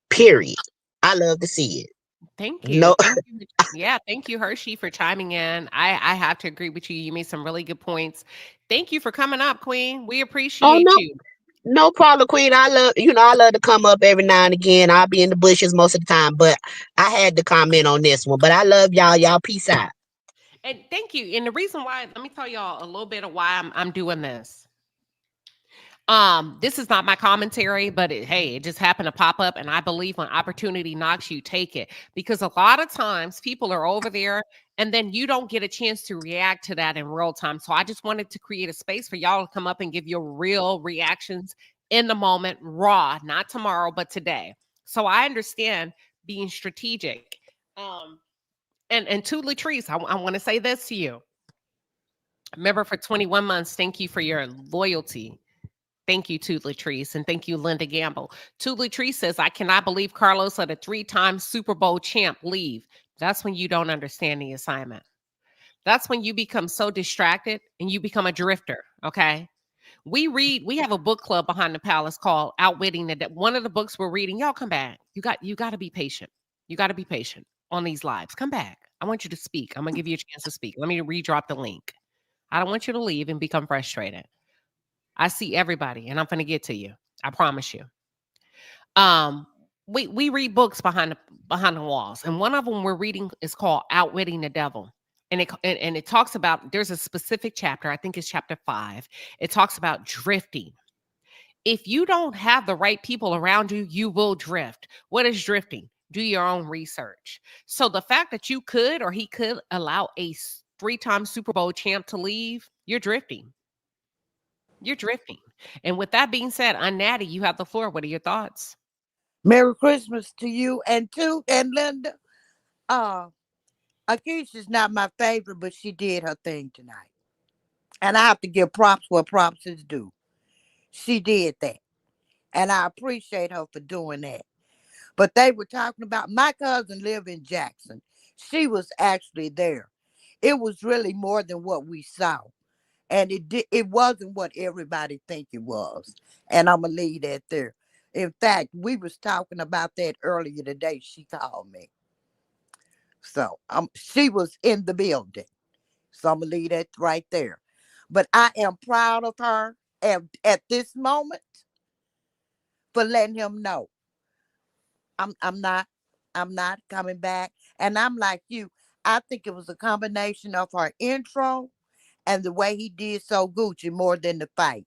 Period. I love to see it. Thank you. No, Thank you. Yeah, thank you, Hershey, for chiming in. I have to agree with you. You made some really good points. Thank you for coming up, Queen. We oh appreciate no, you. no problem, Queen. I love to come up every now and again. I'll be in the bushes most of the time, but I had to comment on this one. But I love y'all. Y'all peace out. And thank you. And the reason why, let me tell y'all a little bit of why I'm doing this. This is not my commentary, but it just happened to pop up, and I believe when opportunity knocks, you take it, because a lot of times people are over there and then you don't get a chance to react to that in real time. So I just wanted to create a space for y'all to come up and give your real reactions in the moment, raw, not tomorrow, but today. So I understand being strategic. And to Latrice, I want to say this to you. Remember, for 21 months, thank you for your loyalty. Thank you to Latrice, and thank you, Linda Gamble. To Latrice says, I cannot believe Carlos let a 3-time Super Bowl champ leave. That's when you don't understand the assignment. That's when you become so distracted and you become a drifter, okay? We have a book club behind the Palace called Outwitting the Devil. One of the books we're reading, y'all come back. You got to be patient. You got to be patient on these lives. Come back. I want you to speak. I'm gonna give you a chance to speak. Let me redrop the link. I don't want you to leave and become frustrated. I see everybody, and I'm gonna get to you. I promise you. Um, we read books behind the walls, and one of them we're reading is called Outwitting the Devil. And it talks about, there's a specific chapter, I think it's chapter 5. It talks about drifting. If you don't have the right people around you, you will drift. What is drifting? Do your own research. So the fact that you could, or he could, allow a 3-time Super Bowl champ to leave, you're drifting. You're drifting. And with that being said, Natty, you have the floor. What are your thoughts? Merry Christmas to you and Linda. Aisha's not my favorite, but she did her thing tonight. And I have to give props where props is due. She did that. And I appreciate her for doing that. But they were talking about, my cousin lived in Jackson. She was actually there. It was really more than what we saw. And it wasn't what everybody think it was. And I'm going to leave that there. In fact, we was talking about that earlier today. She called me. So she was in the building. So I'm going to leave that right there. But I am proud of her at this moment for letting him know I'm not coming back. And I'm like you. I think it was a combination of her intro and the way he did so Gucci more than the fight.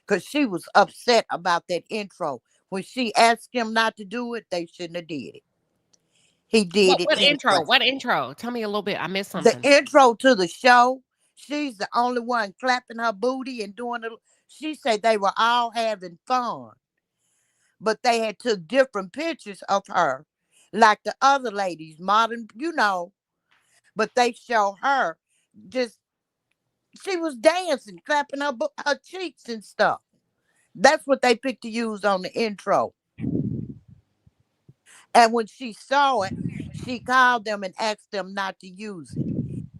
Because she was upset about that intro. When she asked him not to do it, they shouldn't have did it. He did it What anyway. intro? What intro? Tell me a little bit. I missed The something. intro to the show, she's the only one clapping her booty and doing it. She said they were all having fun. But they had took different pictures of her. Like the other ladies, modern, But they show her just, she was dancing, clapping her cheeks and stuff. That's what they picked to use on the intro. And when she saw it, she called them and asked them not to use it,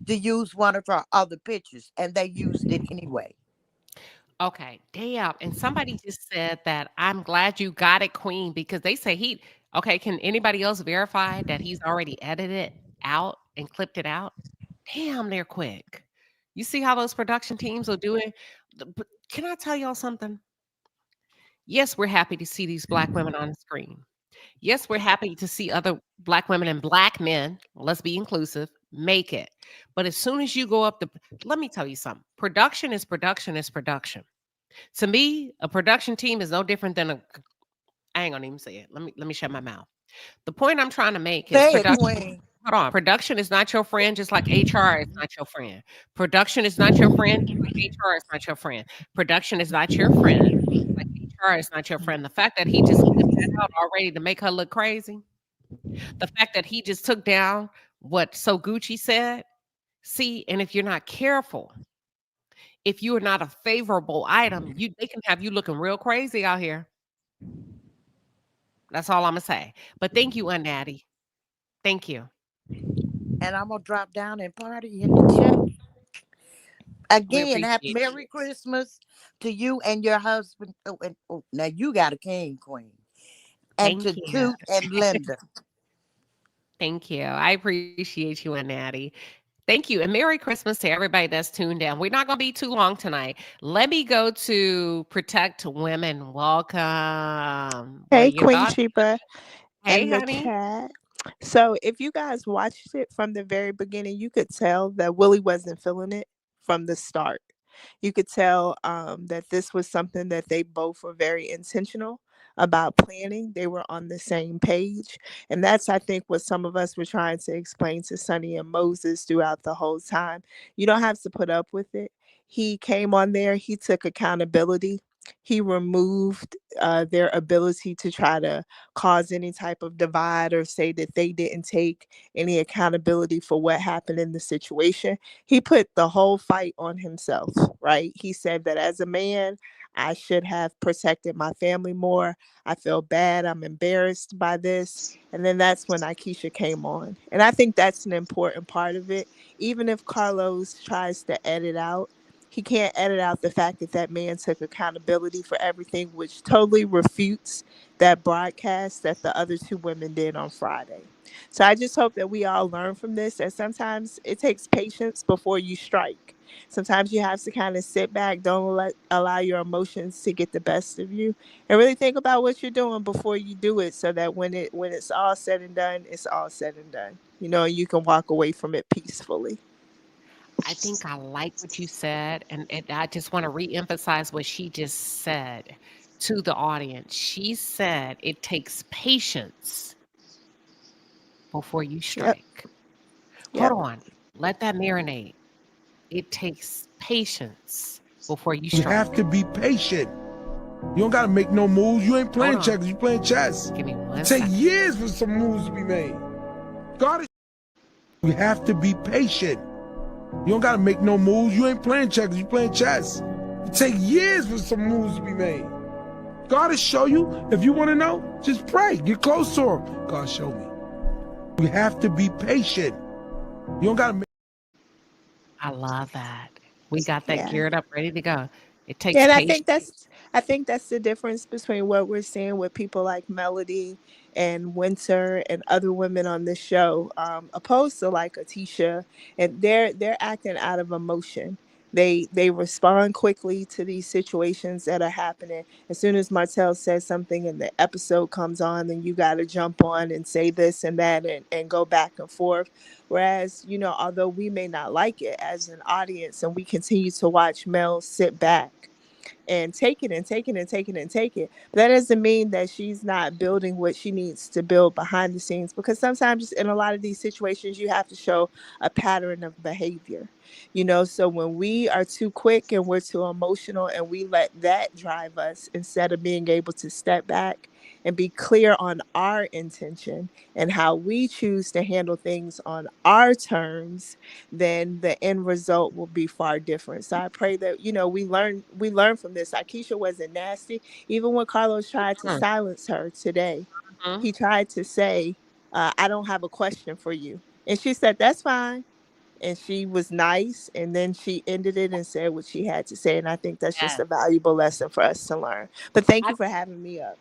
to use one of her other pictures, and they used it anyway. Okay, damn. And somebody just said that I'm glad you got it, Queen, because they say okay, can anybody else verify that he's already edited it out and clipped it out? Damn, they're quick. You see how those production teams will do it? But can I tell y'all something? Yes, we're happy to see these Black women on the screen. Yes, we're happy to see other Black women and Black men, let's be inclusive, make it. But as soon as you go up let me tell you something. Production is production is production. To me, a production team is no different than I ain't gonna even say it. Let me shut my mouth. The point I'm trying to make is Say it, production. Queen. Hold on. Production is not your friend, just like HR is not your friend. Production is not your friend, just like HR is not your friend. Production is not your friend, just like HR is not your friend. The fact that he just clipped that out already to make her look crazy. The fact that he just took down what So Gucci said. See, and if you're not careful, if you are not a favorable item, they can have you looking real crazy out here. That's all I'm gonna say. But thank you, Natty. Thank you. And I'm gonna drop down and party in the chat. Again, happy Merry Christmas to you and your husband. Now you got a king, Queen. And Thank to you. Toot and Linda. Thank you. I appreciate you, Natty. Thank you. And Merry Christmas to everybody that's tuned in. We're not going to be too long tonight. Let me go to Protect Women. Welcome. Hey, Queen Shiba. Hey, and the honey. chat. So if you guys watched it from the very beginning, you could tell that Willie wasn't feeling it from the start. You could tell that this was something that they both were very intentional about planning. They were on the same page. And that's, I think, what some of us were trying to explain to Sonny and Moses throughout the whole time. You don't have to put up with it. He came on there. He took accountability. He removed their ability to try to cause any type of divide or say that they didn't take any accountability for what happened in the situation. He put the whole fight on himself, right? He said that as a man, I should have protected my family more. I feel bad. I'm embarrassed by this. And then that's when Aisha came on. And I think that's an important part of it. Even if Carlos tries to edit out, he can't edit out the fact that that man took accountability for everything, which totally refutes that broadcast that the other two women did on Friday. So I just hope that we all learn from this, that sometimes it takes patience before you strike. Sometimes you have to kind of sit back, don't allow your emotions to get the best of you, and really think about what you're doing before you do it, so that when it's all said and done, it's all said and done. You can walk away from it peacefully. I think I like what you said, and I just want to reemphasize what she just said to the audience. She said it takes patience before you Yep. strike. Hold Yep. on. Let that marinate. It takes patience before you You strike. have to be patient. You don't gotta make no moves. You ain't playing checkers, you playing chess. Give me one It take second. years for some moves to be made. God is. You have to be patient. You don't gotta make no moves. You ain't playing checkers, you playing chess. It take years for some moves to be made. God will show you. If you want to know, just pray. Get close to him. God, show me. You have to be patient. You don't gotta make. I love that. We got that Yeah. geared up, ready to go. It takes Yeah, and patience. I think that's the difference between what we're seeing with people like Melody and Winter and other women on this show, opposed to like Aisha, and they're acting out of emotion. They respond quickly to these situations that are happening. As soon as Martell says something and the episode comes on, then you got to jump on and say this and that and go back and forth. Whereas, although we may not like it as an audience and we continue to watch Mel sit back and take it and take it and take it and take it. But that doesn't mean that she's not building what she needs to build behind the scenes, because sometimes in a lot of these situations, you have to show a pattern of behavior. So when we are too quick and we're too emotional and we let that drive us instead of being able to step back and be clear on our intention and how we choose to handle things on our terms, then the end result will be far different. So I pray that we learn from this. Aisha wasn't nasty. Even when Carlos tried to silence her today, he tried to say, "I don't have a question for you," and she said, "That's fine." And she was nice, and then she ended it and said what she had to say. And I think that's just Yes. a valuable lesson for us to learn. But thank I you for having me up.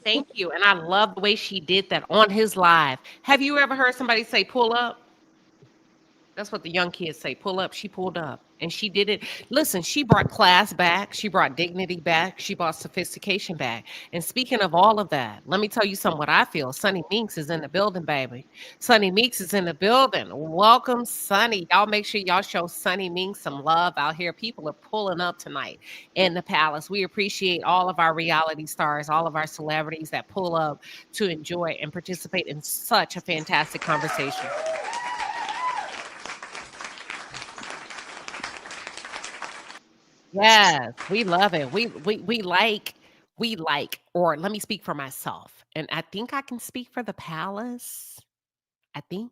thank you. And I love the way she did that on his live. Have you ever heard somebody say pull up? That's what the young kids say. Pull up. She pulled up. And she did it. Listen, she brought class back. She brought dignity back. She brought sophistication back. And speaking of all of that, let me tell you something what I feel. Sonny Meeks is in the building, baby. Sonny Meeks is in the building. Welcome, Sonny. Y'all make sure y'all show Sonny Meeks some love out here. People are pulling up tonight in the palace. We appreciate all of our reality stars, all of our celebrities that pull up to enjoy and participate in such a fantastic conversation. Yes, we love it. We like, or let me speak for myself. And I think I can speak for the palace. I think.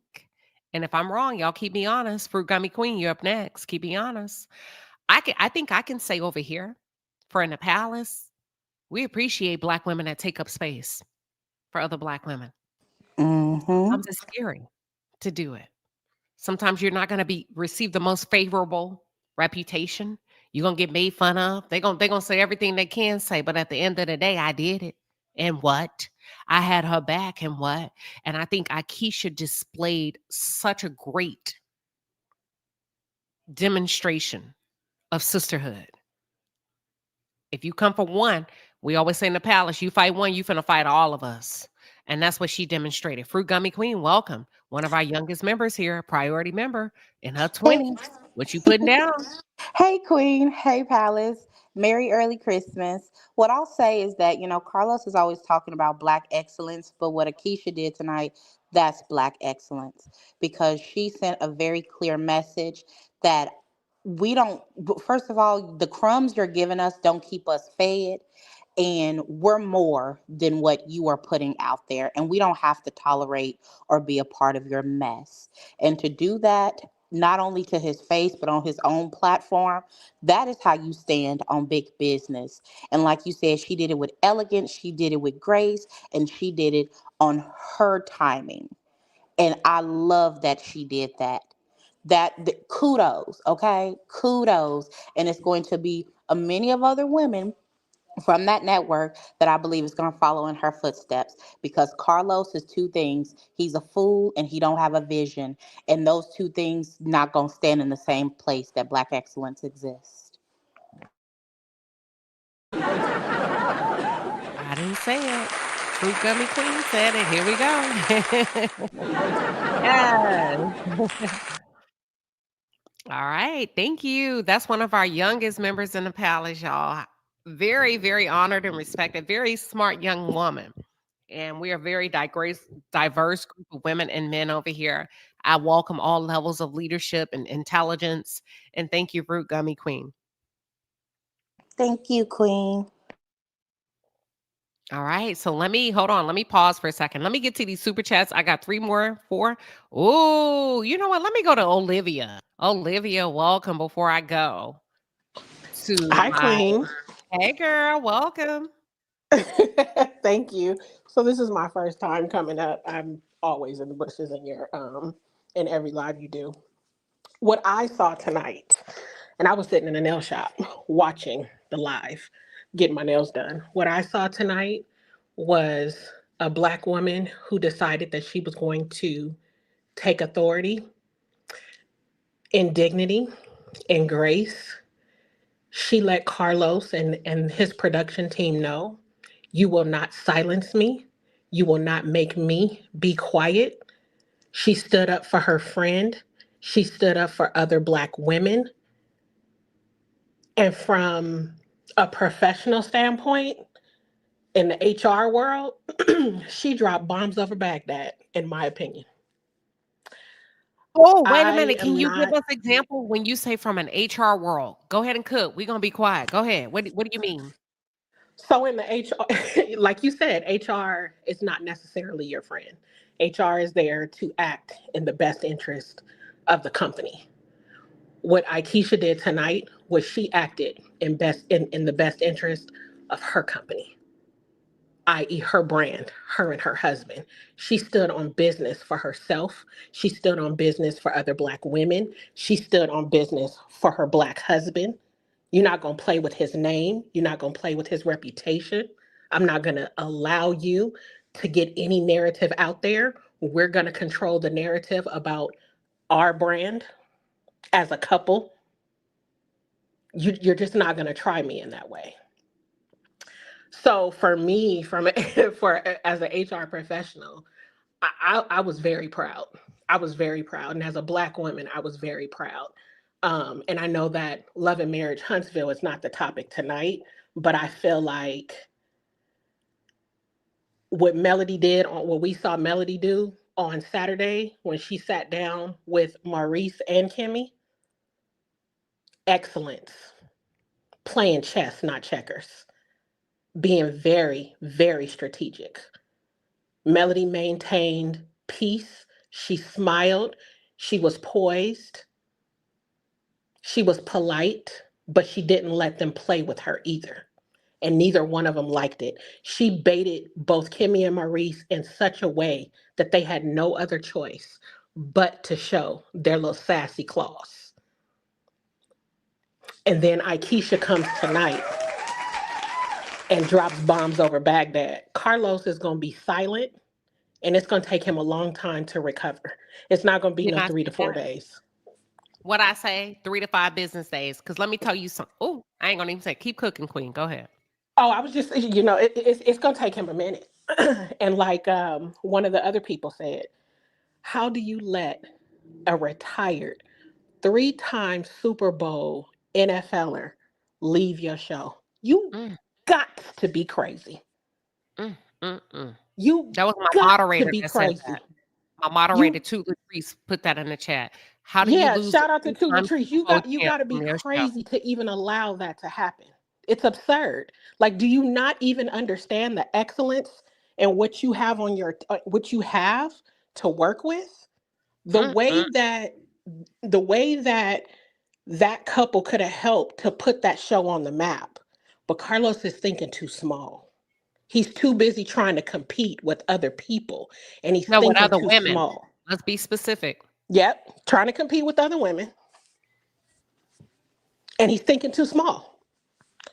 And if I'm wrong, y'all keep me honest. Fruit Gummy Queen, you're up next. Keep me honest. I think I can say over here for in the palace, we appreciate Black women that take up space for other Black women. Sometimes it's scary to do it. Sometimes you're not going to receive the most favorable reputation. You're going to get made fun of. They're going to say everything they can say, but at the end of the day, I did it. And what? I had her back and what? And I think Aisha displayed such a great demonstration of sisterhood. If you come for one, we always say in the palace, you fight one, you finna fight all of us. And that's what she demonstrated. Fruit Gummy Queen, welcome. One of our youngest members here, a priority member in her 20s. What you putting down? Hey, Queen. Hey, Palace. Merry early Christmas. What I'll say is that, Carlos is always talking about Black excellence, but what Aisha did tonight, that's Black excellence because she sent a very clear message that we don't, first of all, the crumbs you're giving us don't keep us fed. And we're more than what you are putting out there. And we don't have to tolerate or be a part of your mess. And to do that, not only to his face, but on his own platform, that is how you stand on big business. And like you said, she did it with elegance, she did it with grace, and she did it on her timing. And I love that she did that. Kudos, okay? Kudos. And it's going to be many of other women from that network that I believe is going to follow in her footsteps, because Carlos is two things. He's a fool and he don't have a vision. And those two things not going to stand in the same place that Black excellence exists. I didn't say it. Fruit Gummy Queen said it. Here we go. Yes. All right. Thank you. That's one of our youngest members in the palace, y'all. Very, very honored and respected. Very smart young woman. And we are very diverse group of women and men over here. I welcome all levels of leadership and intelligence. And thank you, Fruit Gummy Queen. Thank you, Queen. All right. So let me pause for a second. Let me get to these super chats. I got 4. Oh, you know what? Let me go to Olivia. Olivia, welcome before I go to Hi, my Queen. Hey girl, welcome. Thank you. So this is my first time coming up. I'm always in the bushes in your in every live you do. What I saw tonight, and I was sitting in a nail shop watching the live, getting my nails done. What I saw tonight was a Black woman who decided that she was going to take authority in dignity, in grace. She let Carlos and his production team know, you will not silence me. You will not make me be quiet. She stood up for her friend. She stood up for other Black women. And from a professional standpoint, in the HR world, she dropped bombs over Baghdad, in my opinion. Oh, wait a I minute. Can am you give not. us example when you say from an HR world? Go ahead and cook. We're gonna be quiet. Go ahead. What do you mean? So in the HR, like you said, HR is not necessarily your friend. HR is there to act in the best interest of the company. What Aisha did tonight was she acted in the best interest of her company, i.e. her brand, her and her husband. She stood on business for herself. She stood on business for other Black women. She stood on business for her Black husband. You're not going to play with his name. You're not going to play with his reputation. I'm not going to allow you to get any narrative out there. We're going to control the narrative about our brand as a couple. You're just not going to try me in that way. So for me, as an HR professional, I was very proud. I was very proud. And as a Black woman, I was very proud. And I know that Love and Marriage Huntsville is not the topic tonight, but I feel like what we saw Melody do on Saturday when she sat down with Maurice and Kimmy, excellence. Playing chess, not checkers. Being very, very strategic. Melody maintained peace. She smiled. She was poised. She was polite, but she didn't let them play with her either. And neither one of them liked it. She baited both Kimmy and Maurice in such a way that they had no other choice but to show their little sassy claws. And then Aisha comes tonight and drops bombs over Baghdad. Carlos is going to be silent, and it's going to take him a long time to recover. It's not going to be Didn't no I 3 to say 4 that? days. What I say, 3 to 5 business days. Because let me tell you something. Oh, I ain't gonna even say keep cooking, Queen. Go ahead. Oh, I was just, it's going to take him a minute. And like one of the other people said, how do you let a retired 3-time Super Bowl NFLer leave your show? You Mm, got to be crazy. mm, mm, mm. You That was my got to moderator be that said crazy. that. My moderator, You too, Latrice, put that in the chat. How do you Yeah, lose a shout out to Two 3-time Latrice. Super Bowl You champ got to be from your show? crazy to even allow that to happen. It's absurd. Like, do you not even understand the excellence and what you have what you have to work with? The Mm, mm. way that the way that that couple could have helped to put that show on the map, but Carlos is thinking too small. He's too busy trying to compete with other people, and he's No, with thinking other too women. small. Let's be specific. Yep, trying to compete with other women, and he's thinking too small.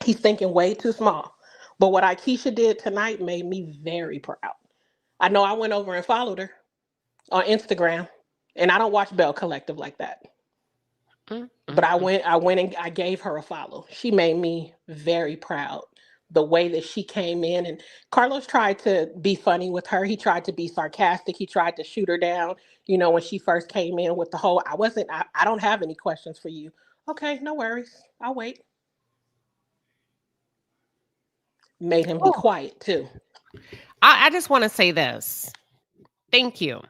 He's thinking way too small. But what Aisha did tonight made me very proud. I know I went over and followed her on Instagram, and I don't watch Belle Collective like that. But I went and I gave her a follow. She made me very proud. The way that she came in, and Carlos tried to be funny with her. He tried to be sarcastic. He tried to shoot her down. You know, when she first came in with the whole, I don't have any questions for you. Okay, no worries. I'll wait. Made him be quiet too. I just want to say this. Thank you.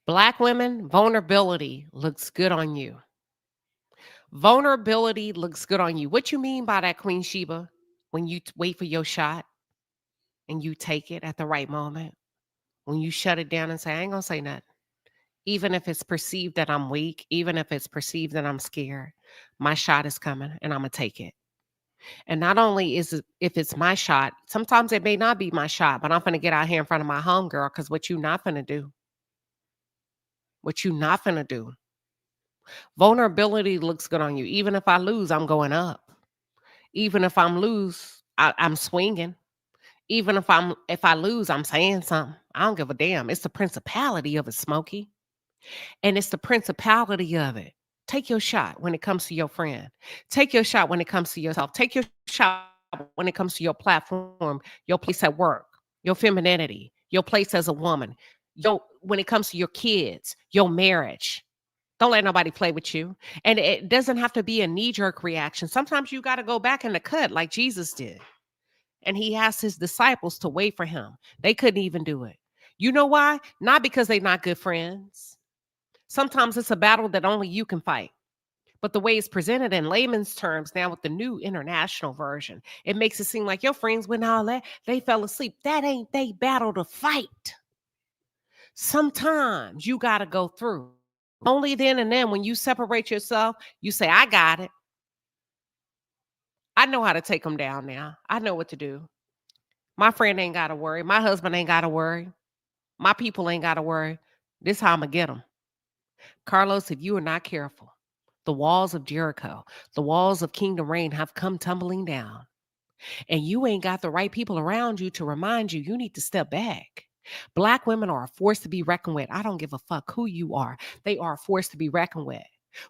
Black women, vulnerability looks good on you. Vulnerability looks good on you. What you mean by that, Queen Sheba? When you wait for your shot and you take it at the right moment. When you shut it down and say, I ain't gonna say nothing. Even if it's perceived that I'm weak, even if it's perceived that I'm scared, my shot is coming and I'm gonna take it. And not only is it if it's my shot, sometimes it may not be my shot, but I'm gonna get out here in front of my homegirl, because what you not gonna do. What you not gonna do. Vulnerability looks good on you. Even if I lose, I'm going up. Even if I'm lose, I'm swinging. Even if I lose, I'm saying something. I don't give a damn. It's the principality of it, Smokey. And it's the principality of it. Take your shot when it comes to your friend. Take your shot when it comes to yourself. Take your shot when it comes to your platform, your place at work, your femininity, your place as a woman, when it comes to your kids, your marriage. Don't let nobody play with you. And it doesn't have to be a knee-jerk reaction. Sometimes you got to go back in the cut like Jesus did. And he asked his disciples to wait for him. They couldn't even do it. You know why? Not because they're not good friends. Sometimes it's a battle that only you can fight. But the way it's presented in layman's terms now with the new international version, it makes it seem like your friends went all that. They fell asleep. That ain't they battle to fight. Sometimes you got to go through. Only then and then when you separate yourself, you say, I got it. I know how to take them down now. I know what to do. My friend ain't got to worry. My husband ain't got to worry. My people ain't got to worry. This how I'm going to get them. Carlos, if you are not careful, the walls of Jericho, the walls of Kingdom Reign have come tumbling down. And you ain't got the right people around you to remind you need to step back. Black women are a force to be reckoned with. I don't give a fuck who you are. They are a force to be reckoned with.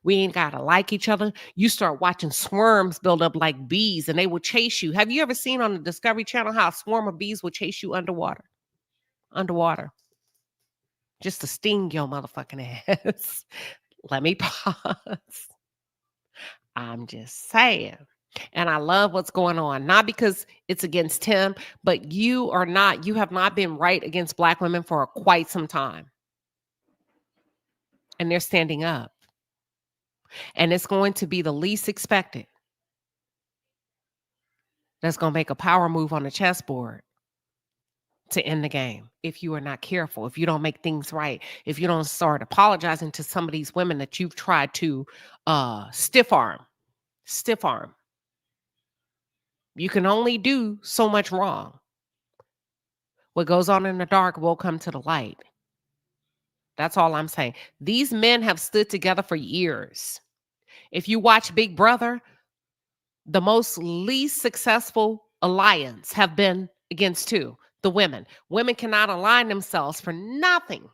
We ain't got to like each other. You start watching swarms build up like bees and they will chase you. Have you ever seen on the Discovery Channel how a swarm of bees will chase you underwater? Underwater. Just to sting your motherfucking ass. Let me pause. I'm just saying. And I love what's going on. Not because it's against him, but you have not been right against Black women for quite some time. And they're standing up. And it's going to be the least expected that's going to make a power move on the chessboard to end the game. If you are not careful, if you don't make things right, if you don't start apologizing to some of these women that you've tried to stiff arm. You can only do so much wrong. What goes on in the dark will come to the light. That's all I'm saying. These men have stood together for years. If you watch Big Brother, the most least successful alliance have been against two, the women. Women cannot align themselves for nothing.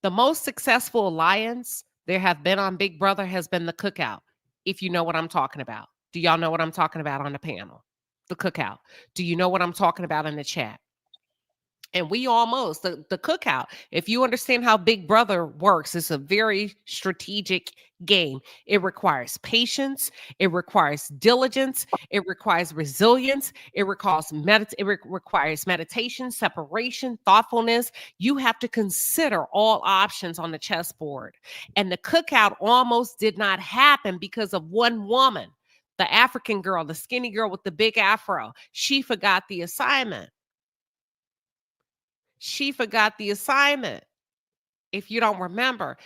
The most successful alliance there have been on Big Brother has been the cookout, if you know what I'm talking about. Do y'all know what I'm talking about on the panel? The cookout. Do you know what I'm talking about in the chat? And we almost, the cookout, if you understand how Big Brother works, it's a very strategic game. It requires patience. It requires diligence. It requires resilience. It requires meditation, separation, thoughtfulness. You have to consider all options on the chessboard. And the cookout almost did not happen because of one woman, the African girl, the skinny girl with the big afro. She forgot the assignment. She forgot the assignment. If you don't remember,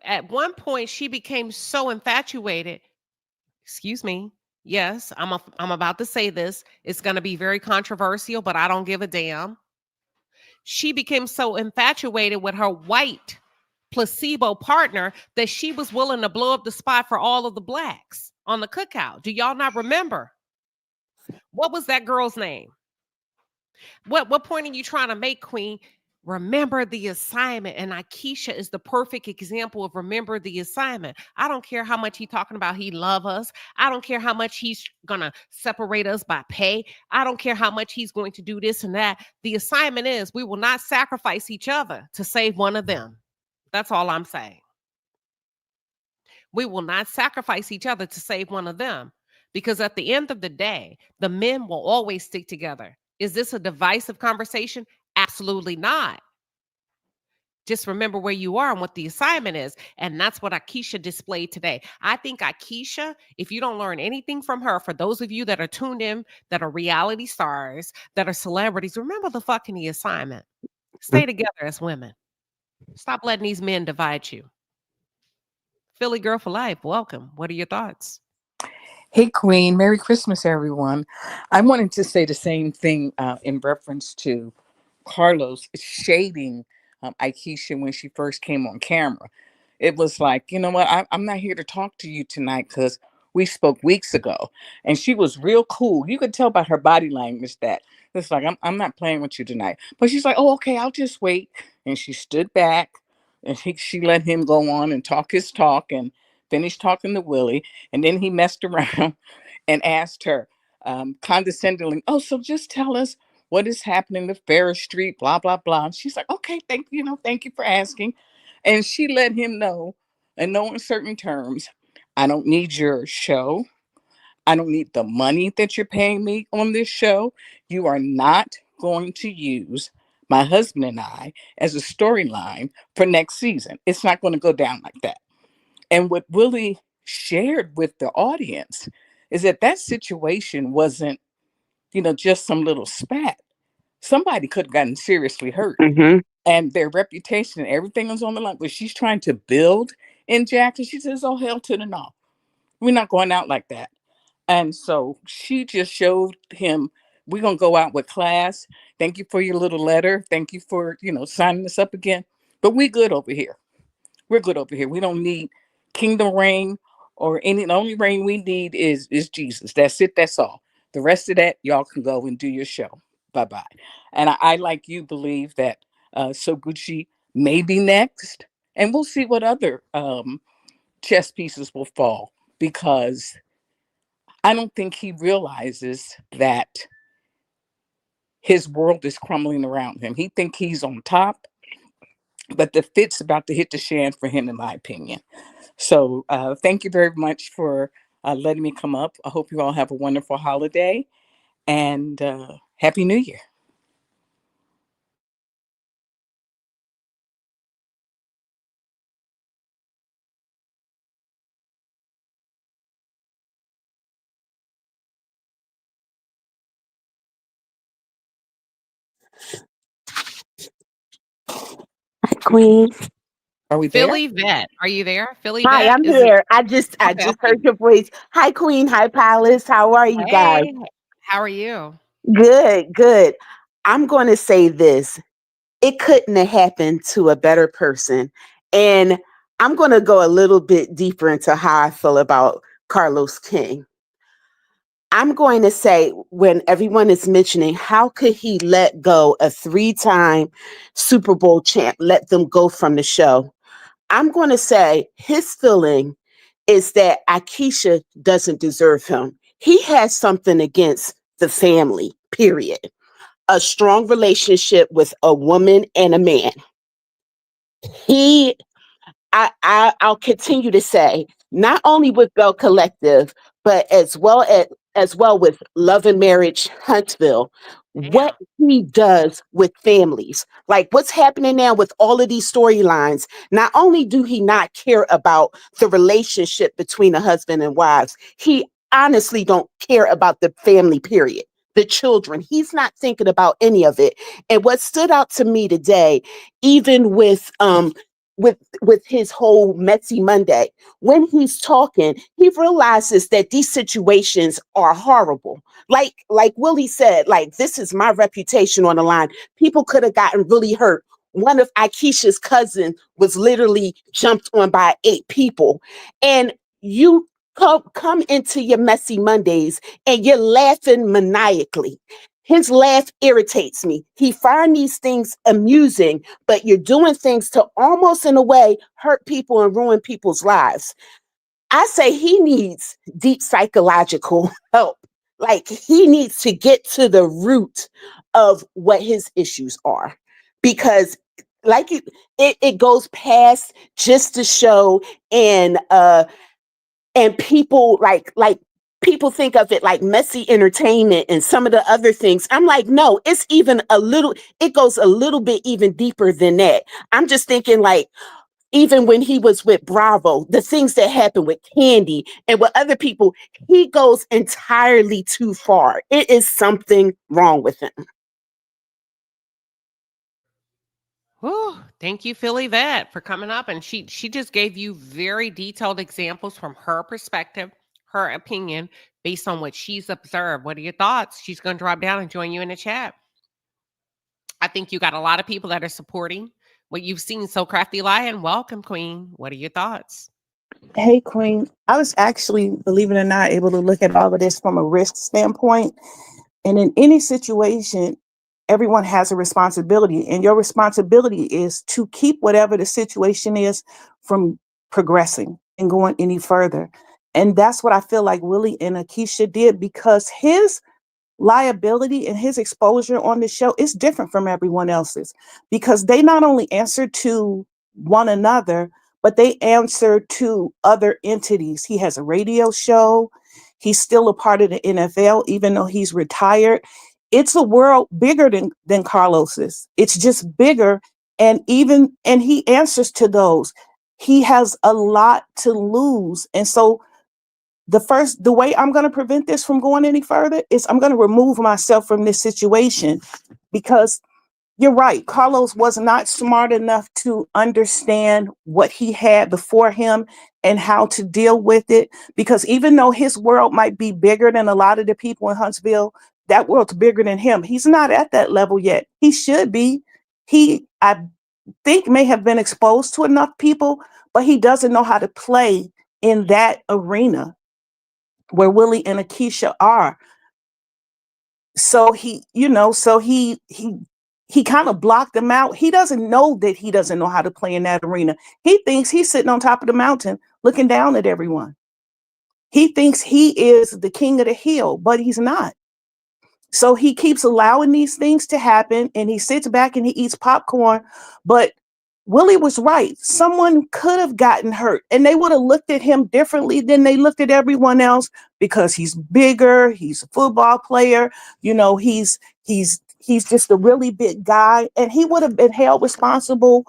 at one point, she became so infatuated. Excuse me. Yes, I'm about to say this. It's going to be very controversial, but I don't give a damn. She became so infatuated with her white placebo partner that she was willing to blow up the spot for all of the Blacks on the cookout. Do y'all not remember? What was that girl's name? What point are you trying to make, Queen? Remember the assignment. And Aisha is the perfect example of remember the assignment. I don't care how much he's talking about he love us. I don't care how much he's going to separate us by pay. I don't care how much he's going to do this and that. The assignment is we will not sacrifice each other to save one of them. That's all I'm saying. We will not sacrifice each other to save one of them. Because at the end of the day, the men will always stick together. Is this a divisive conversation? Absolutely not. Just remember where you are and what the assignment is. And that's what Aisha displayed today. I think Aisha, if you don't learn anything from her, for those of you that are tuned in, that are reality stars, that are celebrities, remember the fucking assignment. Stay together as women. Stop letting these men divide you. Philly Girl for Life, welcome. What are your thoughts? Hey, Queen. Merry Christmas, everyone. I wanted to say the same thing in reference to Carlos shading Aisha when she first came on camera. It was like, you know what? I'm not here to talk to you tonight because we spoke weeks ago. And she was real cool. You could tell by her body language that it's like, I'm not playing with you tonight. But she's like, oh, okay, I'll just wait. And she stood back and she let him go on and talk his talk and finished talking to Willie. And then he messed around and asked her condescendingly, oh, so just tell us what is happening with Ferris Street, blah, blah, blah. And she's like, okay, thank you for asking. And she let him know, in no uncertain terms, I don't need your show. I don't need the money that you're paying me on this show. You are not going to use my husband and I as a storyline for next season. It's not going to go down like that. And what Willie shared with the audience is that situation wasn't, just some little spat. Somebody could have gotten seriously hurt. Mm-hmm. And their reputation and everything was on the line. But she's trying to build in Jackson. She says, oh, hell to the no. We're not going out like that. And so she just showed him, we're going to go out with class. Thank you for your little letter. Thank you for, signing us up again. But we good over here. We're good over here. We don't need kingdom reign or any. The only reign we need is Jesus. That's it. That's all. The rest of that, y'all can go and do your show. Bye-bye. And I like you, believe that So Gucci may be next. And we'll see what other chess pieces will fall, because I don't think he realizes that his world is crumbling around him. He think he's on top, but the fit's about to hit the fan for him, in my opinion. So thank you very much for letting me come up. I hope you all have a wonderful holiday, and Happy New Year. Hi, Queen. Are we there? Philly Vet, are you there? Philly Hi, Vet? I'm Is it? here. I just Okay. heard your voice. Hi, Queen. Hi, Palace. How are you guys? Hey, how are you? Good, good. I'm going to say this. It couldn't have happened to a better person. And I'm going to go a little bit deeper into how I feel about Carlos King. I'm going to say, when everyone is mentioning, how could he let go a 3-time Super Bowl champ, let them go from the show? I'm going to say his feeling is that Aisha doesn't deserve him. He has something against the family, period. A strong relationship with a woman and a man. I'll continue to say, not only with Belle Collective, but as well with Love and Marriage Huntsville, what he does with families, like what's happening now with all of these storylines. Not only do he not care about the relationship between a husband and wives, he honestly don't care about the family, period. The children, he's not thinking about any of it. And what stood out to me today, even with his whole Metsy Monday, when he's talking, he realizes that these situations are horrible. Like Willie said, like, this is my reputation on the line. People could have gotten really hurt. One of Aisha's cousins was literally jumped on by 8 people. And you come into your messy Mondays and you're laughing maniacally. His laugh irritates me. He finds these things amusing, but you're doing things to almost in a way hurt people and ruin people's lives. I say he needs deep psychological help. Like he needs to get to the root of what his issues are. Because like it goes past just the show and people like people think of it like messy entertainment and some of the other things. I'm like, no, it's even it goes a little bit even deeper than that. I'm just thinking like, even when he was with Bravo, the things that happened with Candy and with other people, he goes entirely too far. It is something wrong with him. Whew, thank you, Philly Vet, for coming up. And she just gave you very detailed examples from her perspective, her opinion, based on what she's observed. What are your thoughts? She's going to drop down and join you in the chat. I think you got a lot of people that are supporting what you've seen. So Crafty Lion, welcome, Queen. What are your thoughts? Hey, Queen. I was actually, believe it or not, able to look at all of this from a risk standpoint. And in any situation, everyone has a responsibility. And your responsibility is to keep whatever the situation is from progressing and going any further. And that's what I feel like Willie and Aisha did, because his liability and his exposure on the show is different from everyone else's, because they not only answer to one another, but they answer to other entities. He has a radio show. He's still a part of the NFL, even though he's retired. It's a world bigger than Carlos's. It's just bigger. And he answers to those. He has a lot to lose. And so the way I'm going to prevent this from going any further is I'm going to remove myself from this situation, because you're right. Carlos was not smart enough to understand what he had before him and how to deal with it. Because even though his world might be bigger than a lot of the people in Huntsville, that world's bigger than him. He's not at that level yet. He should be. I think, may have been exposed to enough people, but he doesn't know how to play in that arena where Willie and Aisha are. So he kind of blocked them out. He doesn't know that he doesn't know how to play in that arena. He thinks he's sitting on top of the mountain looking down at everyone. He thinks he is the king of the hill, but he's not. So he keeps allowing these things to happen, and he sits back and he eats popcorn. But Willie was right. Someone could have gotten hurt, and they would have looked at him differently than they looked at everyone else, because he's bigger. He's a football player. He's just a really big guy, and he would have been held responsible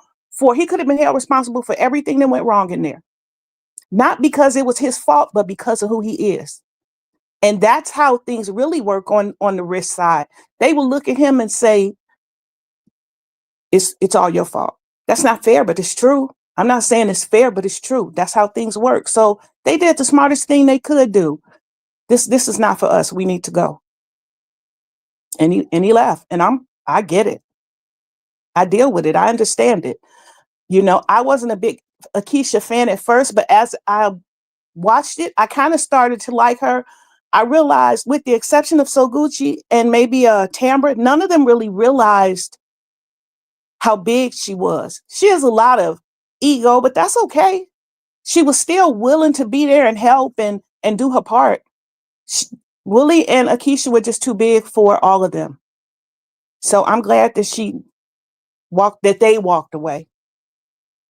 he could have been held responsible for everything that went wrong in there. Not because it was his fault, but because of who he is. And that's how things really work on the risk side. They will look at him and say, it's all your fault. That's not fair, but it's true. I'm not saying it's fair, but it's true. That's how things work. So they did the smartest thing they could do. This is not for us. We need to go. And he left. And I get it. I deal with it. I understand it. I wasn't a big Aisha fan at first, but as I watched it, I kind of started to like her. I realized, with the exception of Soguchi and maybe Tambra, none of them really realized how big she was. She has a lot of ego, but that's okay. She was still willing to be there and help and do her part. Willie and Aisha were just too big for all of them. So I'm glad that they walked away.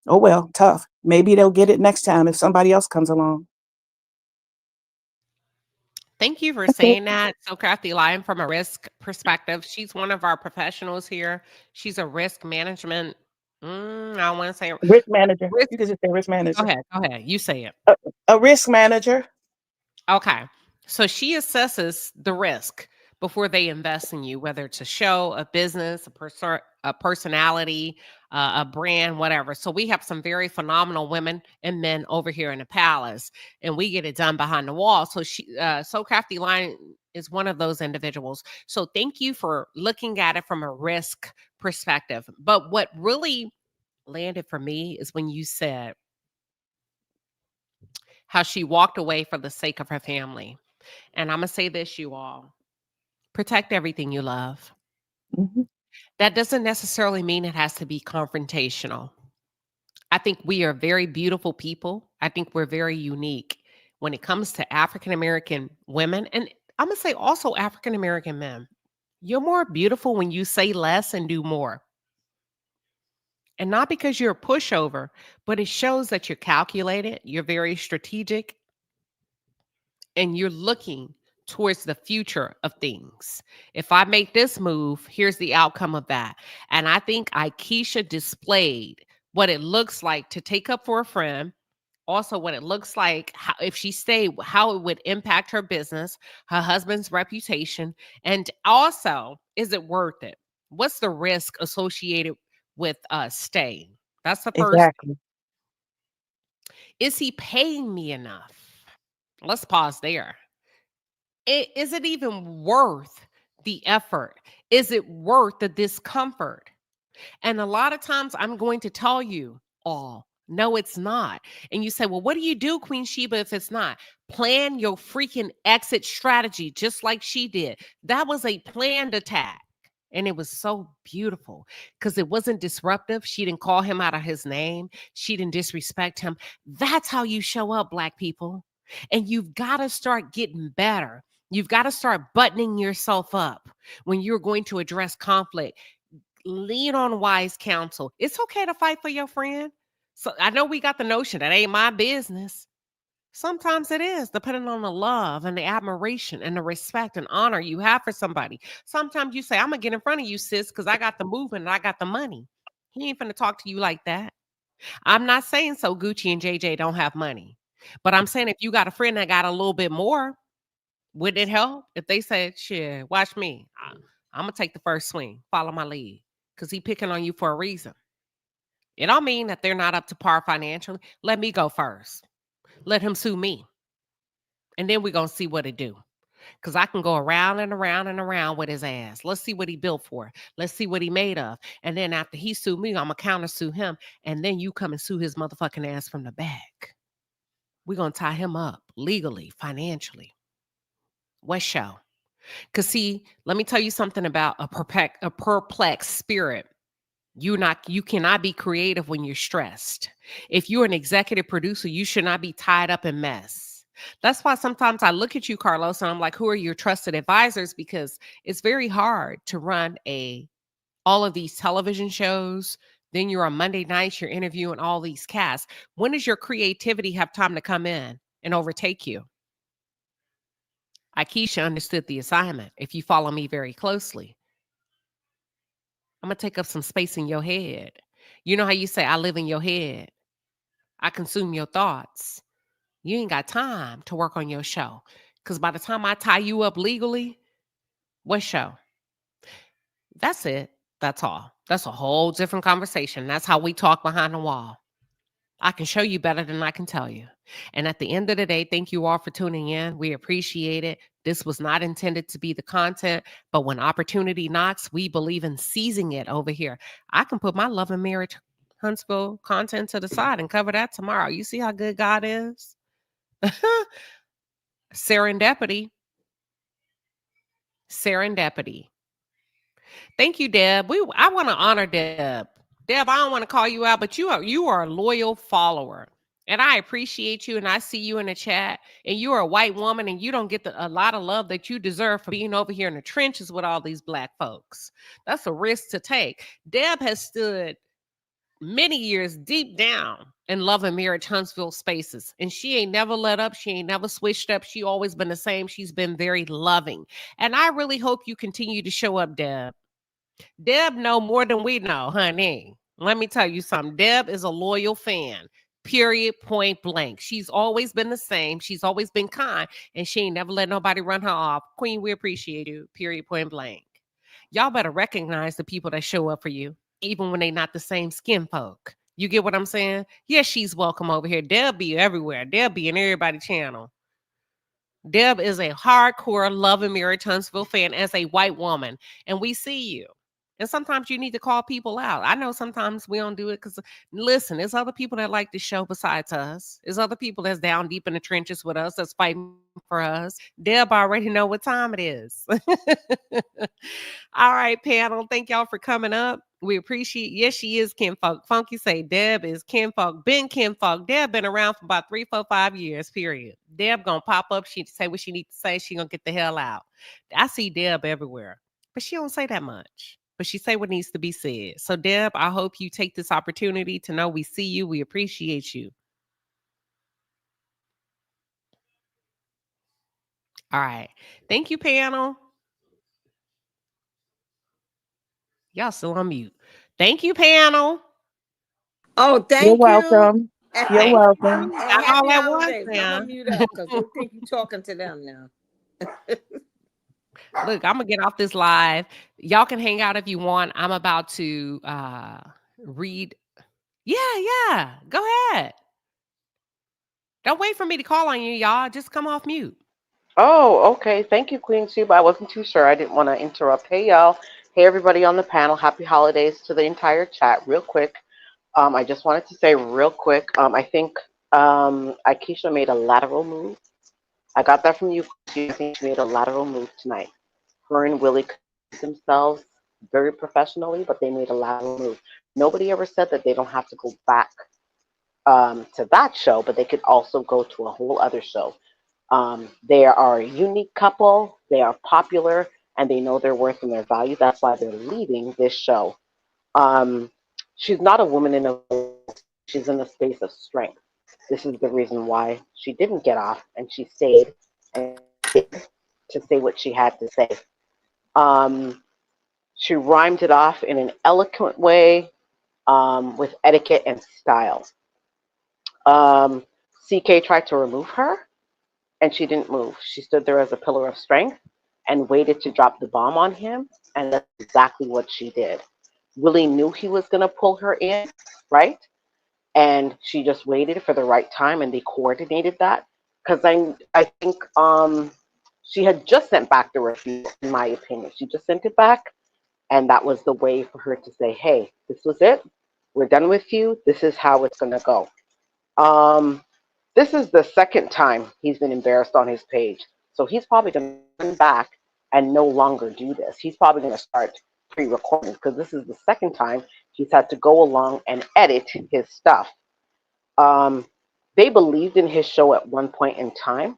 Oh, well, tough. Maybe they'll get it next time if somebody else comes along. Thank you for saying that. So Crafty Lion, from a risk perspective, she's one of our professionals here. She's a risk management. I don't want to say Risk manager. risk. You can just say risk manager. Go ahead. You say it. A risk manager. Okay. So she assesses the risk before they invest in you, whether it's a show, a business, a personality, a brand, whatever. So we have some very phenomenal women and men over here in the palace, and we get it done behind the wall. So So Crafty Lion is one of those individuals. So thank you for looking at it from a risk perspective. But what really landed for me is when you said, how she walked away for the sake of her family. And I'm going to say this, you all. Protect everything you love. Mhm. That doesn't necessarily mean it has to be confrontational. I think we are very beautiful people. I think we're very unique when it comes to African American women. And I'm going to say also African American men. You're more beautiful when you say less and do more. And not because you're a pushover, but it shows that you're calculated, you're very strategic, and you're looking towards the future of things. If I make this move, here's the outcome of that. And I think Aisha displayed what it looks like to take up for a friend. Also, what it looks like, how, if she stayed, how it would impact her business, her husband's reputation, and also, is it worth it? What's the risk associated with staying? That's the first thing. Exactly. Is he paying me enough? Let's pause there. Is it even worth the effort? Is it worth the discomfort? And a lot of times I'm going to tell you all, no, it's not. And you say, well, what do you do, Queen Sheba, if it's not? Plan your freaking exit strategy, just like she did. That was a planned attack. And it was so beautiful because it wasn't disruptive. She didn't call him out of his name. She didn't disrespect him. That's how you show up, Black people. And you've got to start getting better. You've got to start buttoning yourself up when you're going to address conflict. Lean on wise counsel. It's okay to fight for your friend. So I know we got the notion that ain't my business. Sometimes it is, depending on the love and the admiration and the respect and honor you have for somebody. Sometimes you say, I'm going to get in front of you, sis, because I got the movement and I got the money. He ain't finna talk to you like that. I'm not saying so Gucci and JJ don't have money. But I'm saying if you got a friend that got a little bit more, would it help if they said, shit, watch me. I'm going to take the first swing. Follow my lead. Because he picking on you for a reason. It don't mean that they're not up to par financially. Let me go first. Let him sue me. And then we're going to see what it do. Because I can go around and around and around with his ass. Let's see what he built for. Let's see what he made of. And then after he sued me, I'm going to counter sue him. And then you come and sue his motherfucking ass from the back. We're going to tie him up legally, financially. What show? Because see, let me tell you something about a perplexed spirit. You cannot be creative when you're stressed. If you're an executive producer, you should not be tied up in mess. That's why sometimes I look at you, Carlos, and I'm like, who are your trusted advisors? Because it's very hard to run all of these television shows. Then you're on Monday nights, you're interviewing all these casts. When does your creativity have time to come in and overtake you? Aisha understood the assignment. If you follow me very closely, I'm going to take up some space in your head. You know how you say, I live in your head. I consume your thoughts. You ain't got time to work on your show. Because by the time I tie you up legally, what show? That's it. That's all. That's a whole different conversation. That's how we talk behind the wall. I can show you better than I can tell you. And at the end of the day, thank you all for tuning in. We appreciate it. This was not intended to be the content, but when opportunity knocks, we believe in seizing it over here. I can put my Love and Marriage Huntsville content to the side and cover that tomorrow. You see how good God is? Serendipity. Serendipity. Thank you, Deb. I want to honor Deb. Deb, I don't want to call you out, but you are a loyal follower. And I appreciate you, and I see you in the chat. And you are a white woman, and you don't get a lot of love that you deserve for being over here in the trenches with all these Black folks. That's a risk to take. Deb has stood many years deep down in Love and Marriage Huntsville spaces. And she ain't never let up. She ain't never switched up. She always been the same. She's been very loving. And I really hope you continue to show up, Deb. Deb know more than we know, honey. Let me tell you something. Deb is a loyal fan. Period, point blank. She's always been the same. She's always been kind. And she ain't never let nobody run her off. Queen, we appreciate you. Period, point blank. Y'all better recognize the people that show up for you, even when they not the same skin folk. You get what I'm saying? Yes, she's welcome over here. Deb be everywhere. Deb be in everybody's channel. Deb is a hardcore Love and Marriage Huntsville fan as a white woman. And we see you. And sometimes you need to call people out. I know sometimes we don't do it because, listen, there's other people that like the show besides us. There's other people that's down deep in the trenches with us, that's fighting for us. Deb already know what time it is. All right, panel. Thank y'all for coming up. We appreciate. Yes, she is Kim Folk. Funky say Deb is Kim Folk. Been Kim Folk. Deb been around for about 3, 4, 5 years. Period. Deb gonna pop up. She say what she needs to say. She gonna get the hell out. I see Deb everywhere, but she don't say that much. But she say what needs to be said. So Deb, I hope you take this opportunity to know we see you. We appreciate you. All right. Thank you, panel. Y'all still on mute. Thank you, panel. Oh, You're thank you. welcome. And, You're Thank welcome. you. and Not all happy at once holidays. I'm now. gonna mute up because they think you're talking to them now. Look, I'm gonna get off this live. Y'all can hang out if you want. I'm about to read. Yeah. Go ahead. Don't wait for me to call on you, y'all. Just come off mute. Oh, okay. Thank you, Queen Sheba. I wasn't too sure. I didn't want to interrupt. Hey, y'all. Hey, everybody on the panel. Happy holidays to the entire chat. Real quick, I just wanted to say real quick, I think Aisha made a lateral move. I got that from you. I think she made a lateral move tonight. Her and Willie themselves very professionally, but they made a lateral move. Nobody ever said that they don't have to go back to that show, but they could also go to a whole other show. They are a unique couple, they are popular, and they know their worth and their value. That's why they're leaving this show. She's not a woman in a, she's in a space of strength. This is the reason why she didn't get off and she stayed and to say what she had to say. She rhymed it off in an eloquent way with etiquette and style. CK tried to remove her, and she didn't move. She stood there as a pillar of strength and waited to drop the bomb on him, and that's exactly what she did. Willie knew he was going to pull her in, right? And she just waited for the right time, and they coordinated that. Because I think she had just sent back the refusal, in my opinion. She just sent it back, and that was the way for her to say, hey, this was it. We're done with you. This is how it's going to go. This is the second time he's been embarrassed on his page. So he's probably going to turn back and no longer do this. He's probably going to start pre-recording because this is the second time he's had to go along and edit his stuff. They believed in his show at one point in time,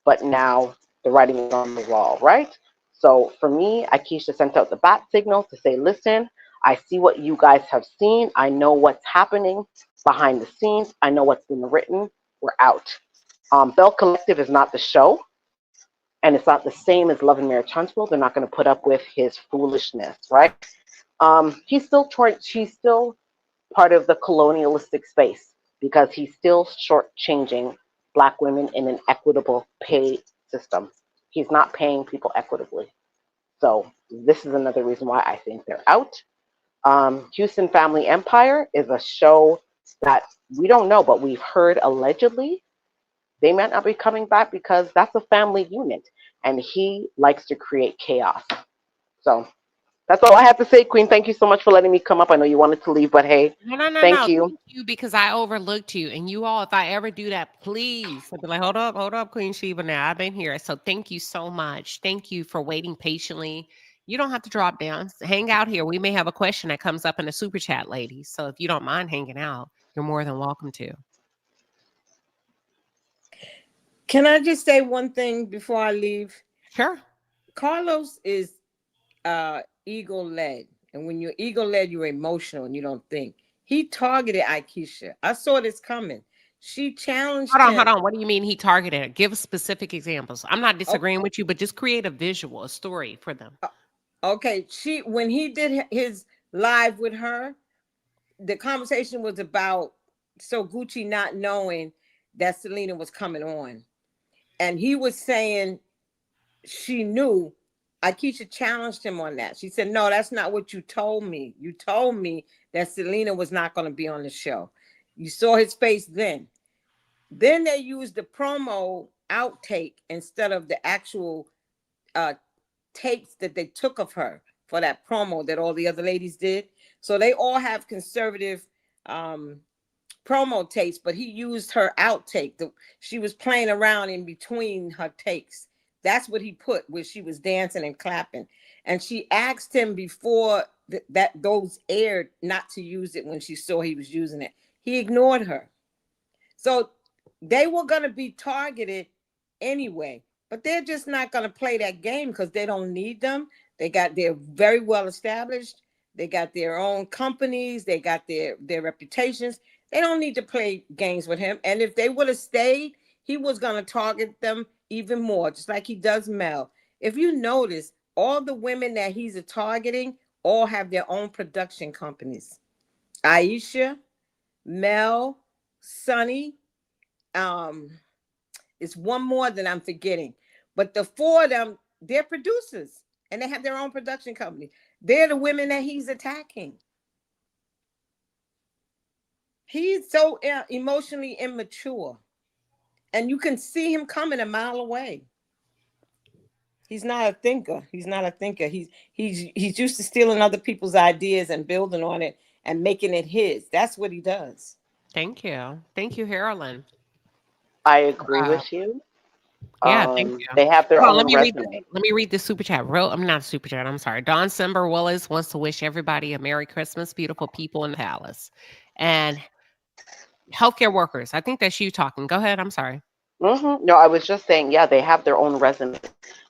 but now the writing is on the wall, right? So for me, Aisha sent out the bat signal to say, listen, I see what you guys have seen. I know what's happening behind the scenes. I know what's been written. We're out. Belle Collective is not the show, and it's not the same as Love and Marriage Huntsville. They're not going to put up with his foolishness, right? She's still part of the colonialistic space because he's still shortchanging Black women in an equitable pay system. He's not paying people equitably. So this is another reason why I think they're out. Houston Family Empire is a show that we don't know, but we've heard allegedly they might not be coming back because that's a family unit, and he likes to create chaos. So that's all I have to say, Queen. Thank you so much for letting me come up. I know you wanted to leave, but hey, No. thank you. Thank you, because I overlooked you. And you all, if I ever do that, please. I'll be like, hold up, Queen Sheba. Now I've been here. So thank you so much. Thank you for waiting patiently. You don't have to drop down. Hang out here. We may have a question that comes up in the super chat, ladies. So if you don't mind hanging out, you're more than welcome to. Can I just say one thing before I leave? Sure. Carlos is ego-led. And when you're ego-led, you're emotional and you don't think. He targeted Aisha. I saw this coming. She challenged him. Hold on. What do you mean he targeted her? Give specific examples. I'm not disagreeing with you, but just create a visual, a story for them. Okay. When he did his live with her, the conversation was about So Gucci not knowing that Selena was coming on. And he was saying she knew. Aisha challenged him on that. She said, no, that's not what you told me. You told me that Selena was not going to be on the show. You saw his face then. Then they used the promo outtake instead of the actual tapes that they took of her for that promo that all the other ladies did. So they all have conservative promo takes, but he used her outtake. She was playing around in between her takes. That's what he put, where she was dancing and clapping. And she asked him before that those aired not to use it when she saw he was using it. He ignored her. So they were going to be targeted anyway, but they're just not going to play that game because they don't need them. They're very well established. They got their own companies. They got their reputations. They don't need to play games with him. And if they would have stayed, he was going to target them even more, just like he does Mel. If you notice, all the women that he's targeting all have their own production companies. Aisha, Mel, Sonny, it's one more that I'm forgetting. But the four of them, they're producers and they have their own production company. They're the women that he's attacking. He's so emotionally immature. And you can see him coming a mile away. He's not a thinker. He's not a thinker. He's used to stealing other people's ideas and building on it and making it his. That's what he does. Thank you. Thank you, Carolyn. I agree with you. Yeah, thank you. They have their own resume. Let me read the super chat. I'm not a super chat. I'm sorry. Don Simber Willis wants to wish everybody a Merry Christmas, beautiful people in the palace. And healthcare workers. I think that's you talking. Go ahead. I'm sorry. No, I was just saying, yeah, they have their own resume.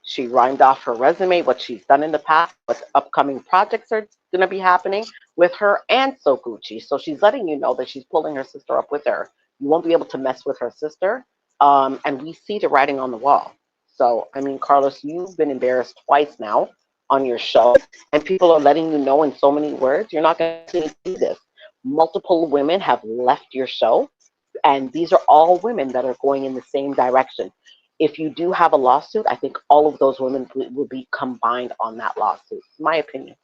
She rhymed off her resume, what she's done in the past, what upcoming projects are going to be happening with her and Soguchi. So she's letting you know that she's pulling her sister up with her. You won't be able to mess with her sister. And we see the writing on the wall. So, I mean, Carlos, you've been embarrassed twice now on your show, and people are letting you know in so many words, you're not going to do this. Multiple women have left your show, and these are all women that are going in the same direction. If you do have a lawsuit, I think all of those women will be combined on that lawsuit. My opinion.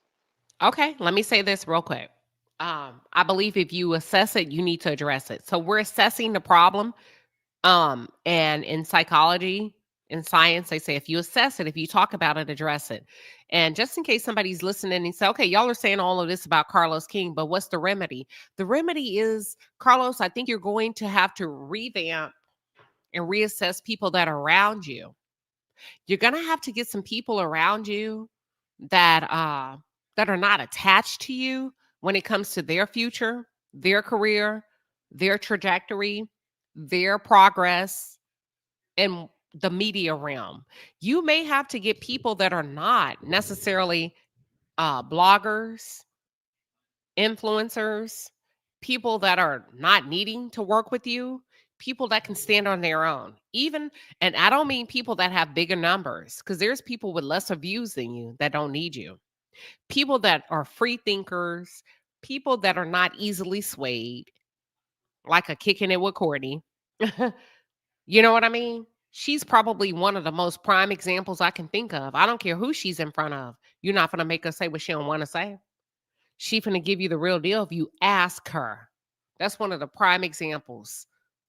Okay, let me say this real quick. I believe if you assess it, you need to address it. So we're assessing the problem. And in psychology, in science, they say if you assess it, if you talk about it, address it. And just in case somebody's listening and say, okay, y'all are saying all of this about Carlos King, but what's the remedy? The remedy is, Carlos, I think you're going to have to revamp and reassess people that are around you. You're going to have to get some people around you that are not attached to you when it comes to their future, their career, their trajectory, their progress in the media realm. You may have to get people that are not necessarily bloggers, influencers, people that are not needing to work with you, people that can stand on their own. And I don't mean people that have bigger numbers, because there's people with lesser views than you that don't need you. People that are free thinkers, people that are not easily swayed, like a kicking it with Courtney. You know what I mean? She's probably one of the most prime examples I can think of. I don't care who she's in front of. You're not going to make her say what she don't want to say. She's going to give you the real deal if you ask her. That's one of the prime examples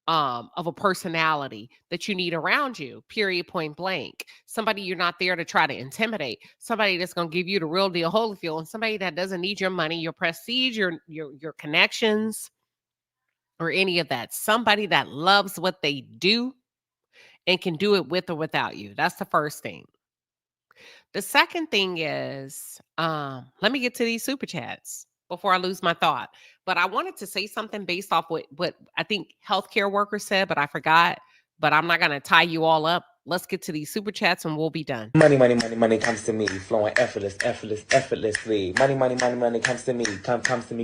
of a personality that you need around you, period, point blank. Somebody you're not there to try to intimidate. Somebody that's going to give you the real deal, Holyfield, and somebody that doesn't need your money, your prestige, your connections, or any of that. Somebody that loves what they do and can do it with or without you. That's the first thing. The second thing is, let me get to these super chats before I lose my thought. But I wanted to say something based off what I think healthcare workers said, but I forgot. But I'm not going to tie you all up. Let's get to these super chats and we'll be done. Money, money, money, money comes to me, flowing effortlessly. Money, money, money, money comes to me, comes to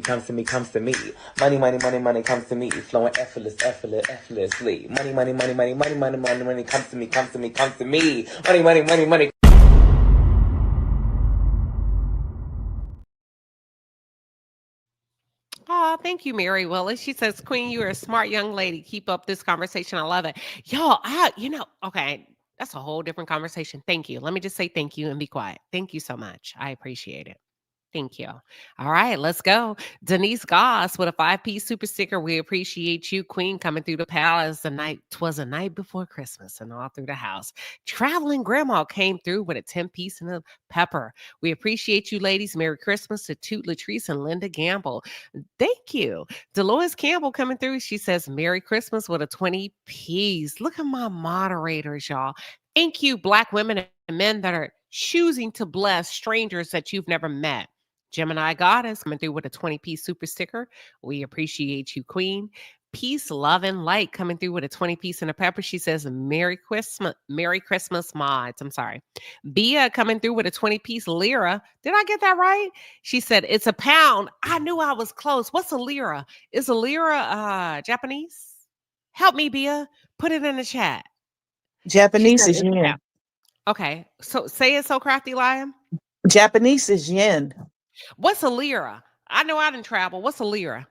me. Money, money, money, money comes to me, flowing effortlessly. Money, money, money, money, money, money, money, money comes to me. Money, money, money, money. Oh, thank you, Mary Willis. She says, Queen, you're a smart young lady. Keep up this conversation. I love it. Y'all, okay, that's a whole different conversation. Thank you. Let me just say thank you and be quiet. Thank you so much. I appreciate it. Thank you. All right, let's go. Denise Goss with a 5-piece super sticker. We appreciate you, Queen, coming through the palace. Twas a night before Christmas and all through the house. Traveling Grandma came through with a 10-piece and a pepper. We appreciate you, ladies. Merry Christmas to Toot Latrice and Linda Gamble. Thank you. Dolores Campbell coming through. She says, Merry Christmas with a 20-piece. Look at my moderators, y'all. Thank you, Black women and men that are choosing to bless strangers that you've never met. Gemini Goddess coming through with a 20-piece super sticker. We appreciate you, Queen. Peace, love, and light coming through with a 20-piece and a pepper. She says, Merry Christmas, mods. I'm sorry. Bia coming through with a 20-piece lira. Did I get that right? She said, it's a pound. I knew I was close. What's a lira? Is a lira Japanese? Help me, Bia. Put it in the chat. Japanese is it's a yen. pound. Okay. So say it so crafty, Lion. Japanese is yen. What's a lira? I know I didn't travel. What's a lira?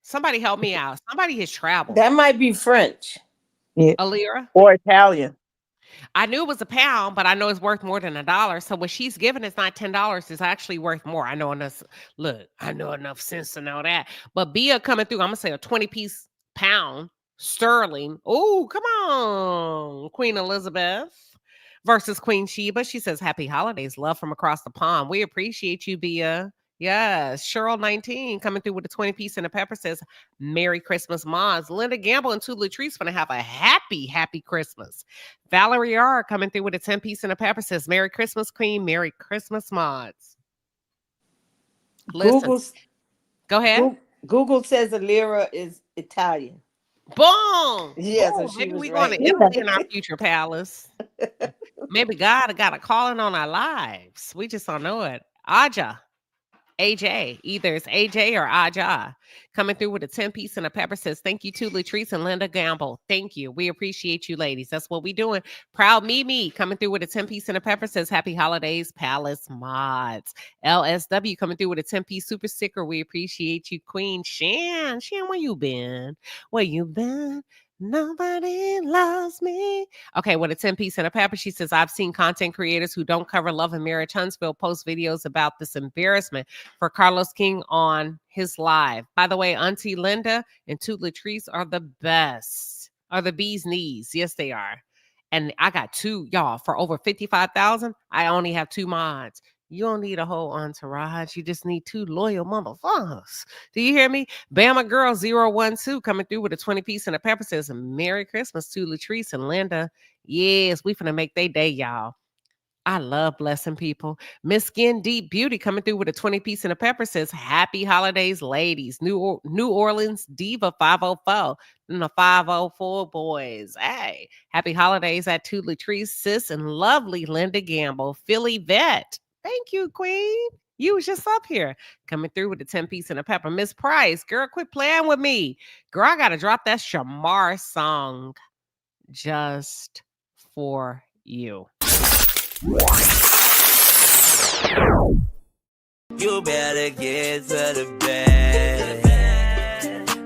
Somebody help me out. Somebody has traveled. That might be French. Yeah. A lira? Or Italian. I knew it was a pound, but I know it's worth more than $1. So what she's giving is not $10. It's actually worth more. I know enough. Look, I know enough sense to know that. But Bia coming through, I'm gonna say a 20-piece pound sterling. Oh, come on, Queen Elizabeth versus Queen Sheba. She says, Happy holidays, love from across the pond. We appreciate you, Bia. Yes, Cheryl 19 coming through with a 20-piece and a pepper says, Merry Christmas, mods. Linda Gamble and Two Latrice going to have a happy Christmas. Valerie R coming through with a 10-piece and a pepper says, Merry Christmas, Queen. Merry Christmas, mods. Listen. Go ahead. Google says a lira is Italian. Boom. Yeah, Boom. so Maybe was we right. going to Italy in our future palace. Maybe God got a calling on our lives. We just don't know it. Aja. AJ, either it's AJ or Aja, coming through with a 10-piece and a pepper says, thank you to Latrice and Linda Gamble. Thank you. We appreciate you, ladies. That's what we doing. Proud Mimi coming through with a 10-piece and a pepper says, Happy holidays, Palace mods. LSW coming through with a 10-piece super sticker. We appreciate you, Queen Shan. Shan, where you been? Where you been? Nobody loves me. Okay, with a 10-piece and a pepper, she says, I've seen content creators who don't cover love and marriage Huntsville post videos about this embarrassment for Carlos King on his live. By the way, Auntie Linda and Toot Latrice are the best, are the bee's knees. Yes, they are. And I got two, y'all, for over 55,000. I only have 2 mods. You don't need a whole entourage. You just need 2 loyal motherfuckers. Do you hear me? Bama Girl 012 coming through with a 20-piece and a pepper says, Merry Christmas to Latrice and Linda. Yes, we finna make their day, y'all. I love blessing people. Miss Skin Deep Beauty coming through with a 20-piece and a pepper says, Happy holidays, ladies. New Orleans Diva 504 and the 504 boys. Hey, happy holidays at Toot Latrice, sis, and lovely Linda Gamble. Philly Vet. Thank you, Queen. You was just up here coming through with a 10-piece and a pepper. Miss Price, girl, quit playing with me. Girl, I got to drop that Shamar song just for you. You better get to the bed.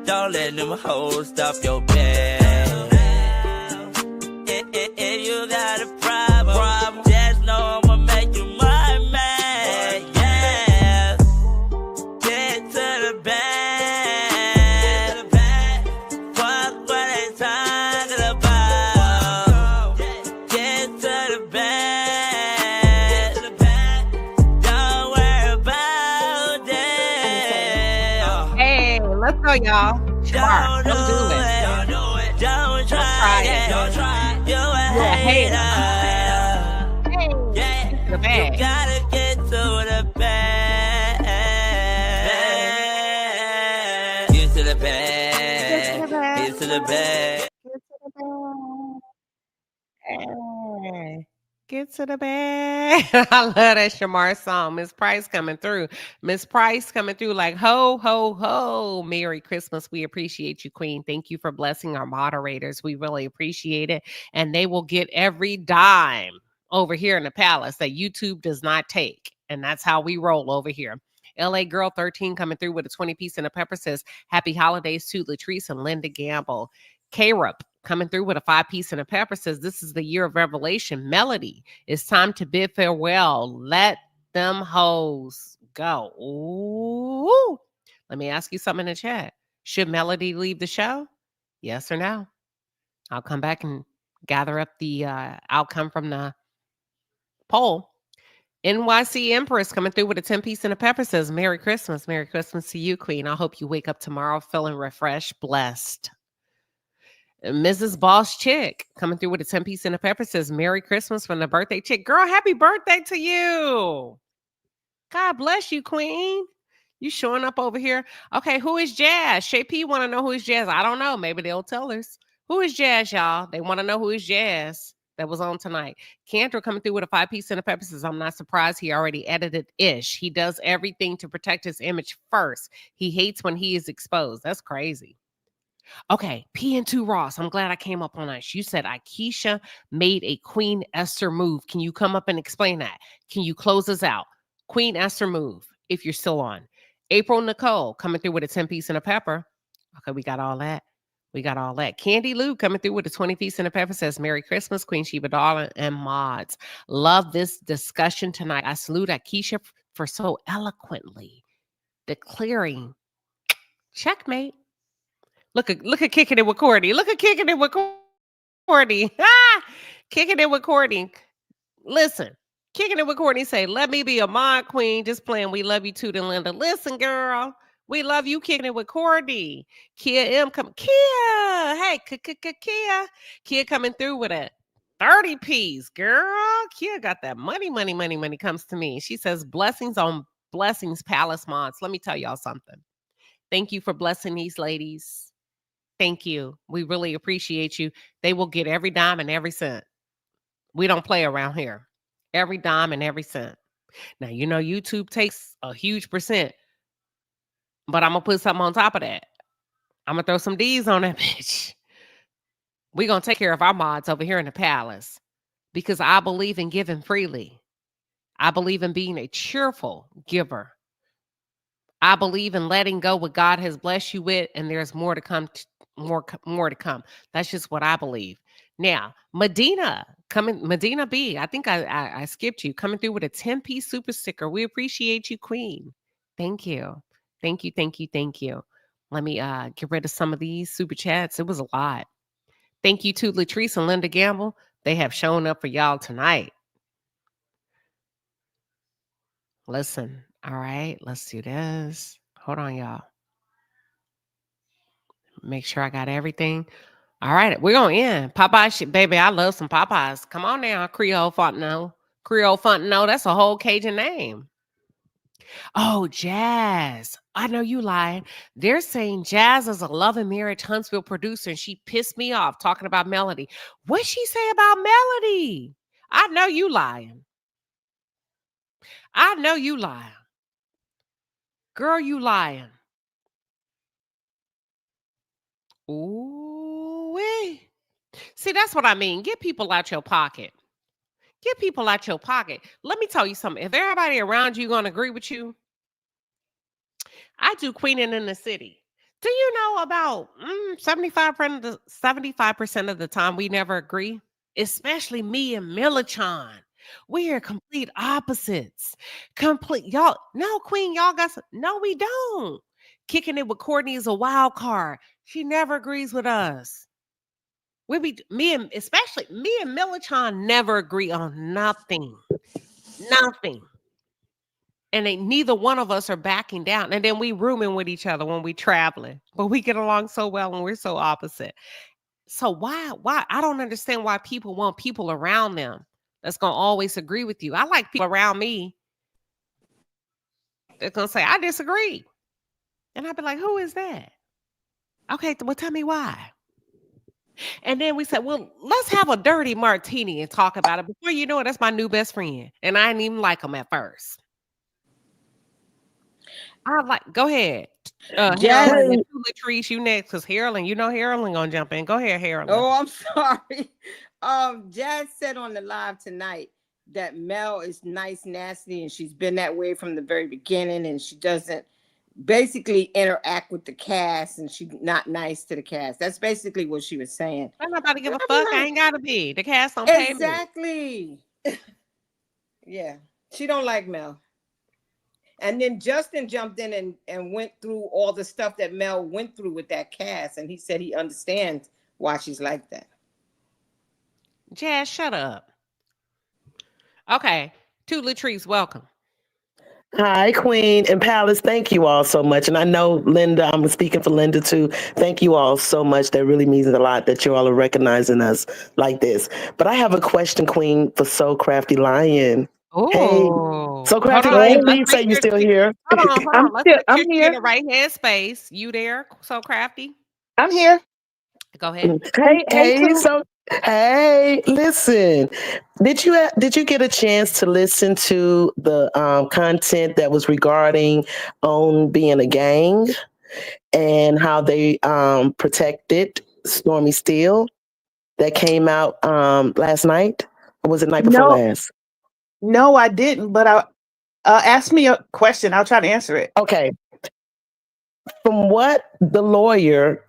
Don't let them hoes stop your bed. If you got a problem, just know I'ma make you my man. Yeah. Get to the bed. Fuck what they talking about. Get to the bed. Don't worry about that. Hey, let's go, y'all. Shamar, don't do it. Don't try it. Don't try it. You're a hater. Hey, Yeah. the bag. You gotta get to the bed. Get to the bed. Get to the bed. Hey, get to the bag. I love that Shamar song. Miss Price coming through. Miss Price coming through like, ho, ho, ho. Merry Christmas. We appreciate you, Queen. Thank you for blessing our moderators. We really appreciate it. And they will get every dime over here in the palace that YouTube does not take. And that's how we roll over here. LA Girl 13 coming through with a 20-piece and a pepper says, Happy holidays to Latrice and Linda Gamble. K-Rup coming through with a 5-piece and a pepper says, this is the year of revelation. Melody, it's time to bid farewell. Let Them hoes go. Ooh. Let me ask you something in the chat. Should Melody leave the show? Yes or no? I'll come back and gather up the outcome from the poll. NYC Empress coming through with a 10-piece and a pepper says, Merry Christmas. Merry Christmas to you, Queen. I hope you wake up tomorrow feeling refreshed, blessed. Mrs. Boss Chick coming through with a 10-piece and a pepper says, Merry Christmas from the birthday chick. Girl, happy birthday to you. God bless you, Queen. You showing up over here. Okay, who is Jazz? Shay P want to know who is Jazz. I don't know. Maybe they'll tell us. Who is Jazz, y'all? They want to know who is Jazz that was on tonight. Cantor coming through with a 5-piece and a pepper says, I'm not surprised. He already edited Ish. He does everything to protect his image first. He hates when he is exposed. That's crazy. Okay, P&2 Ross. I'm glad I came up on us. You said Aisha made a Queen Esther move. Can you come up and explain that? Can you close us out? Queen Esther move, if you're still on. April Nicole coming through with a 10-piece and a pepper. Okay, we got all that. We got all that. Candy Lou coming through with a 20-piece and a pepper says, Merry Christmas, Queen Sheba Darling and mods. Love this discussion tonight. I salute Aisha for so eloquently declaring checkmate. Look at kicking it with Courtney. Look at kicking it with Courtney. Kicking it with Courtney. Listen, kicking it with Courtney say, let me be a mod queen. Just playing. We love you too, then Linda. Listen, girl. We love you kicking it with Courtney. Kia M come. Kia. Hey, Kia. Kia coming through with a 30 piece, girl. Kia got that money comes to me. She says, blessings on blessings, Palace mods. Let me tell y'all something. Thank you for blessing these ladies. Thank you. We really appreciate you. They will get every dime and every cent. We don't play around here. Every dime and every cent. Now, you know, YouTube takes a huge percent, but I'm going to put something on top of that. I'm going to throw some D's on that bitch. We're going to take care of our mods over here in the palace because I believe in giving freely. I believe in being a cheerful giver. I believe in letting go what God has blessed you with, and there's more to come. More to come. That's just what I believe. Now, Medina B. I think I skipped you. Coming through with a 10-piece super sticker. We appreciate you, Queen. Thank you. Thank you. Thank you. Thank you. Let me get rid of some of these super chats. It was a lot. Thank you to Latrice and Linda Gamble. They have shown up for y'all tonight. Listen. All right. Let's do this. Hold on, y'all. Make sure I got everything. All right, we're going to end. Popeye shit, baby, I love some Popeyes. Come on now, Creole Fontenot. Creole Fontenot, that's a whole Cajun name. Oh, Jazz. I know you lying. They're saying Jazz is a Love and Marriage Huntsville producer, and she pissed me off talking about Melody. What'd she say about Melody? I know you lying. I know you lying. Girl, you lying. Ooh-wee. See, that's what I mean. Get people out your pocket. Get people out your pocket. Let me tell you something. If everybody around you going to agree with you, I do Queening in the City. Do you know about 75% of the time we never agree? Especially me and Millichan. We are complete opposites. Y'all, no, Queen, y'all got some. No, we don't. Kicking it with Courtney is a wild card. She never agrees with us. Me and Millichan never agree on nothing. Nothing. And neither one of us are backing down. And then we rooming with each other when we traveling. But we get along so well and we're so opposite. So why? I don't understand why people want people around them that's going to always agree with you. I like people around me that's going to say, I disagree. And I'd be like, who is that? Okay, well, tell me why. And then we said, well, let's have a dirty martini and talk about it. Before you know it, that's my new best friend. And I didn't even like him at first. Go ahead. Harold, Latrice, you next, because Harold, you know Harold gonna jump in. Go ahead, Harold. Oh, I'm sorry. Jazz said on the live tonight that Mel is nice, nasty, and she's been that way from the very beginning, and she doesn't basically interact with the cast, and she's not nice to the cast. That's basically what she was saying. I'm not about to give a fuck. I ain't gotta be. The cast don't pay me. Exactly. Yeah. She don't like Mel. And then Justin jumped in and went through all the stuff that Mel went through with that cast, and he said he understands why she's like that. Jazz, shut up. Okay, to Latrice, welcome. Hi, Queen and Palace. Thank you all so much. And I know Linda, I'm speaking for Linda too. Thank you all so much. That really means a lot that you all are recognizing us like this. But I have a question, Queen, for So Crafty Lion. Hey, Oh, So hold Crafty on. Lion, Let's please make say you're sure still she. here. Hold on. Let's make sure I'm she in here. the right hand space. You there, so crafty? I'm here. Go ahead. Hey, listen. Did you get a chance to listen to the content that was regarding on being a gang and how they protected Stormy Steele that came out last night? Or was it night before No, last? no, I didn't. But ask me a question. I'll try to answer it. Okay. From what the lawyer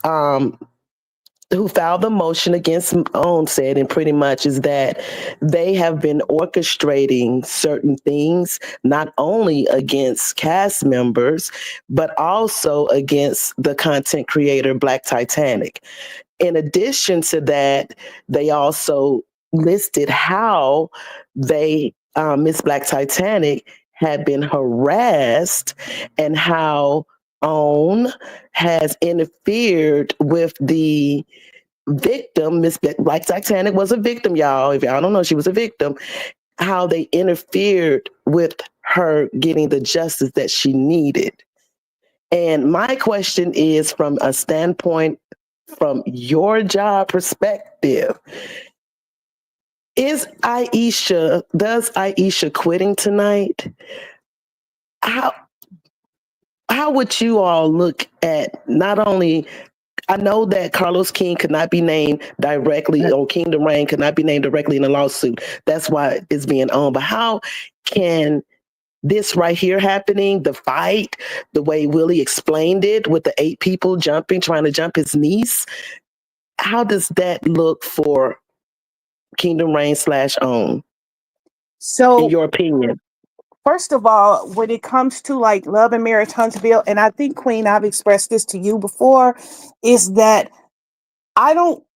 who filed the motion against OWN said, and pretty much is that they have been orchestrating certain things, not only against cast members, but also against the content creator Black Titanic. In addition to that, they also listed how they, Miss Black Titanic, had been harassed and how OWN has interfered with the victim. Miss Black Titanic was a victim, y'all. If y'all don't know, she was a victim. How they interfered with her getting the justice that she needed. And my question is, from a standpoint, from your job perspective, does Aisha quitting tonight? How would you all look at not only, I know that Carlos King could not be named directly, or Kingdom Reign could not be named directly in the lawsuit. That's why it's being owned. But how can this right here happening, the fight, the way Willie explained it with the 8 people trying to jump his niece, how does that look for Kingdom Reign / OWN, So, in your opinion? first of all, when it comes to like Love and Marriage Huntsville, and I think, Queen, I've expressed this to you before, is that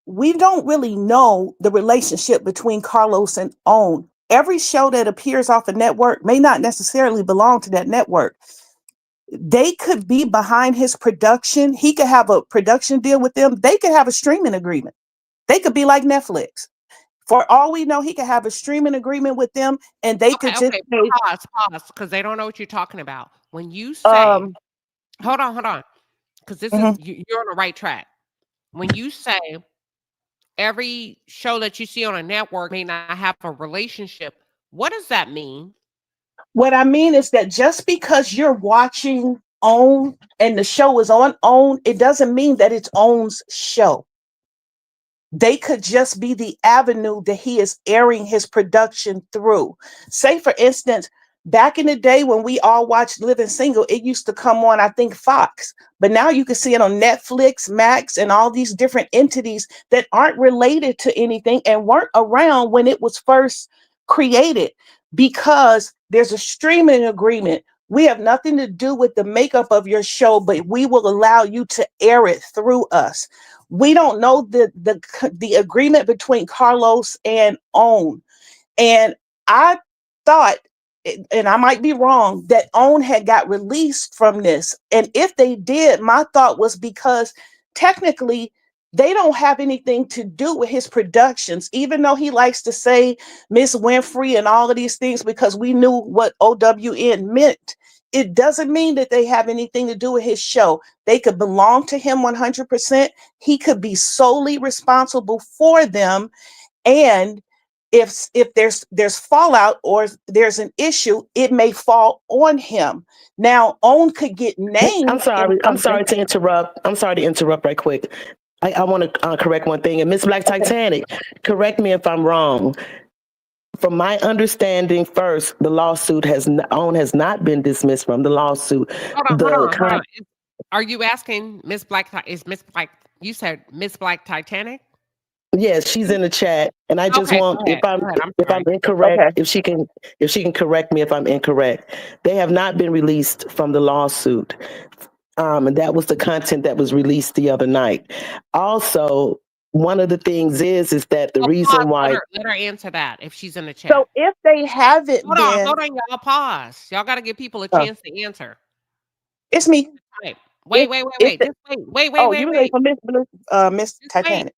we don't really know the relationship between Carlos and OWN. Every show that appears off a network may not necessarily belong to that network. They could be behind his production. He could have a production deal with them. They could have a streaming agreement. They could be like Netflix. For all we know, he could have a streaming agreement with them, and they could just Okay. say, Pause, because they don't know what you're talking about. When you say, hold on, because this is you're on the right track. When you say every show that you see on a network may not have a relationship, what does that mean? what I mean is that just because you're watching OWN and the show is on OWN, it doesn't mean that it's OWN's show. They could just be the avenue that he is airing his production through. Say, for instance, back in the day when we all watched Living Single, it used to come on, I think, Fox. But now you can see it on Netflix, Max, and all these different entities that aren't related to anything and weren't around when it was first created, because there's a streaming agreement. We have nothing to do with the makeup of your show, but we will allow you to air it through us. We don't know the agreement between Carlos and OWN. And I thought, and I might be wrong, that OWN had got released from this. And if they did, my thought was because technically they don't have anything to do with his productions, even though he likes to say Miss Winfrey and all of these things, because we knew what OWN meant. It doesn't mean that they have anything to do with his show. They could belong to him 100%. He could be solely responsible for them. And if there's fallout or there's an issue, it may fall on him. Now, OWN could get named. I'm sorry to interrupt. I'm sorry to interrupt right quick. I want to correct one thing. And Miss Black Titanic, correct me if I'm wrong. From my understanding, first, the lawsuit OWN has not been dismissed from the lawsuit. Hold on. Are you asking Miss Black? Is Miss Black? You said Miss Black Titanic? Yes, she's in the chat, and I just Okay, want, go ahead. Go ahead. I'm if I'm sorry. incorrect, Okay. if she can correct me if I'm incorrect. They have not been released from the lawsuit, and that was the content that was released the other night. Also, one of the things is that the Oh, pause. reason why. Let her answer that if she's in the So chat. if they haven't been, Hold on, y'all. Pause. Y'all got to give people a uh, chance to answer. it's me. Right. If if the, Just wait, oh, you were waiting for Miss Just wait. Titanic.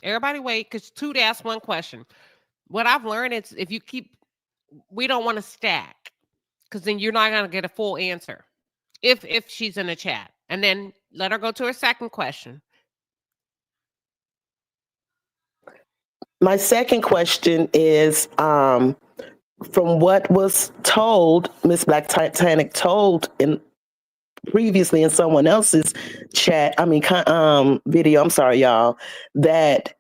Everybody wait, because two to ask one question. What I've learned is if you keep, we don't want to stack, because then you're not gonna get a full answer. If she's in the chat, and then let her go to her second question. My second question is, from what was told, Miss Black Titanic told in previously in someone else's chat, video. I'm sorry, y'all, that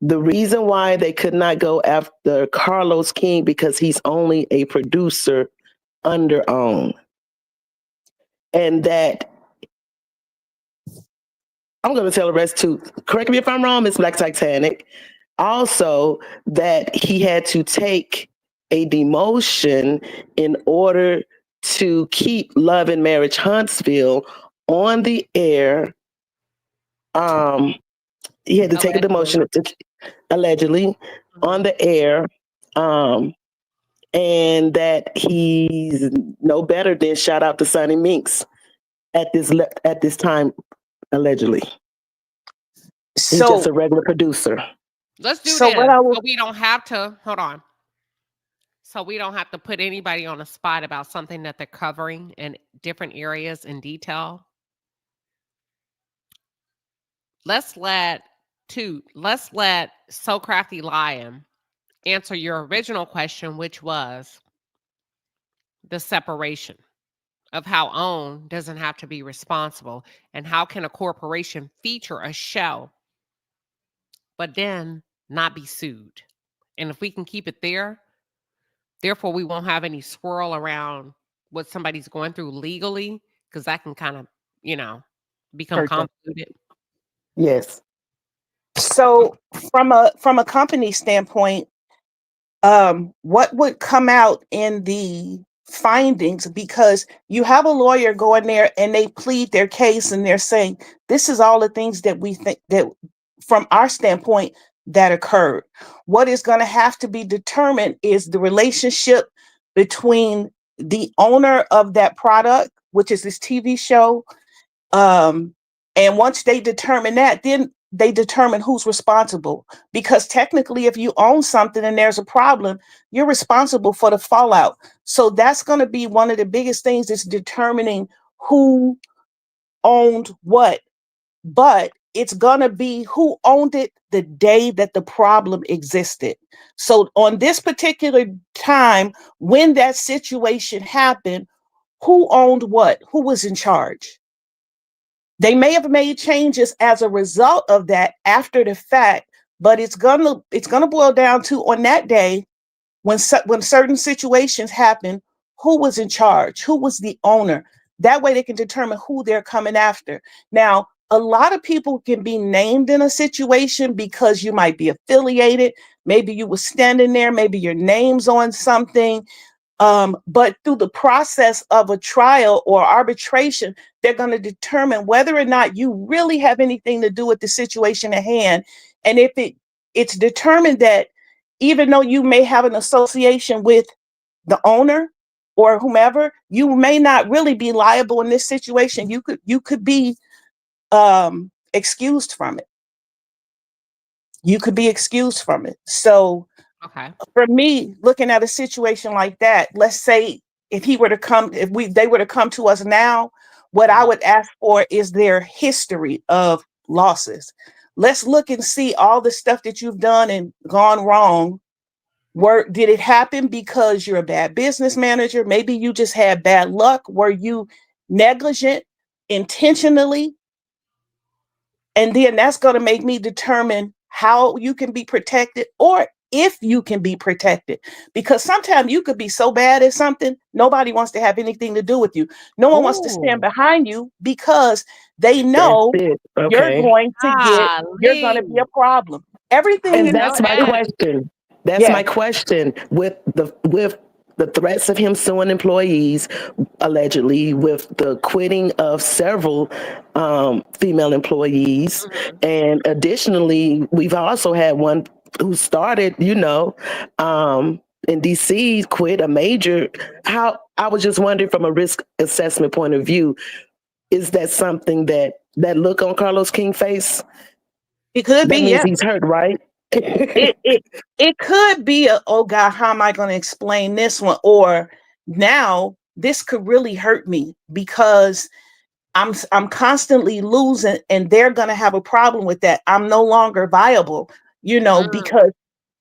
the reason why they could not go after Carlos King because he's only a producer under OWN, and that I'm going to tell the rest too. Correct me if I'm wrong, Miss Black Titanic. Also, that he had to take a demotion in order to keep Love and Marriage Huntsville on the air. He had to take a demotion allegedly on the air, and that he's no better than shout out to Sonny Minks at this time allegedly. He's just a regular producer. Let's do so this what I was, so we don't have to hold on. So we don't have to put anybody on the spot about something that they're covering in different areas in detail. Let's let So Crafty Lion answer your original question, which was the separation of how OWN doesn't have to be responsible, and how can a corporation feature a show but then not be sued. And if we can keep it there, therefore we won't have any swirl around what somebody's going through legally, because that can kind of, become Hurt them. convoluted. Yes. so from a company standpoint, what would come out in the findings, because you have a lawyer going there and they plead their case and they're saying this is all the things that we think that from our standpoint that occurred. What is going to have to be determined is the relationship between the owner of that product, which is this TV show, and once they determine that, then they determine who's responsible. Because technically, if you own something and there's a problem, you're responsible for the fallout. So that's going to be one of the biggest things, is determining who owned what. But it's going to be who owned it the day that the problem existed. So on this particular time, when that situation happened, who owned what? Who was in charge? They may have made changes as a result of that after the fact, but it's gonna boil down to, on that day when certain situations happen, who was in charge, who was the owner. That way they can determine who they're coming after. Now, a lot of people can be named in a situation because you might be affiliated. Maybe you were standing there, maybe your name's on something. But through the process of a trial or arbitration, they're going to determine whether or not you really have anything to do with the situation at hand. And if it's determined that even though you may have an association with the owner or whomever, you may not really be liable in this situation. You could be excused from it. You could be excused from it. So Okay. for me, looking at a situation like that, let's say if they were to come to us now, what I would ask for is their history of losses. Let's look and see all the stuff that you've done and gone wrong. Did it happen because you're a bad business manager? Maybe you just had bad luck. Were you negligent intentionally? And then that's going to make me determine how you can be protected, or if you can be protected. Because sometimes you could be so bad at something, nobody wants to have anything to do with you. No one wants to stand behind you because they know you're Okay. going to be a problem. Everything And is that's my it, question. That's yeah. my question with the threats of him suing employees, allegedly, with the quitting of several female employees, and additionally, we've also had one who started, in DC, quit a major. How I was just wondering, from a risk assessment point of view, is that something that look on Carlos King's face? It could That be, means yeah. he's hurt, right? It could be a, oh God, how am I going to explain this one? Or now this could really hurt me because I'm constantly losing, and they're going to have a problem with that. I'm no longer viable, because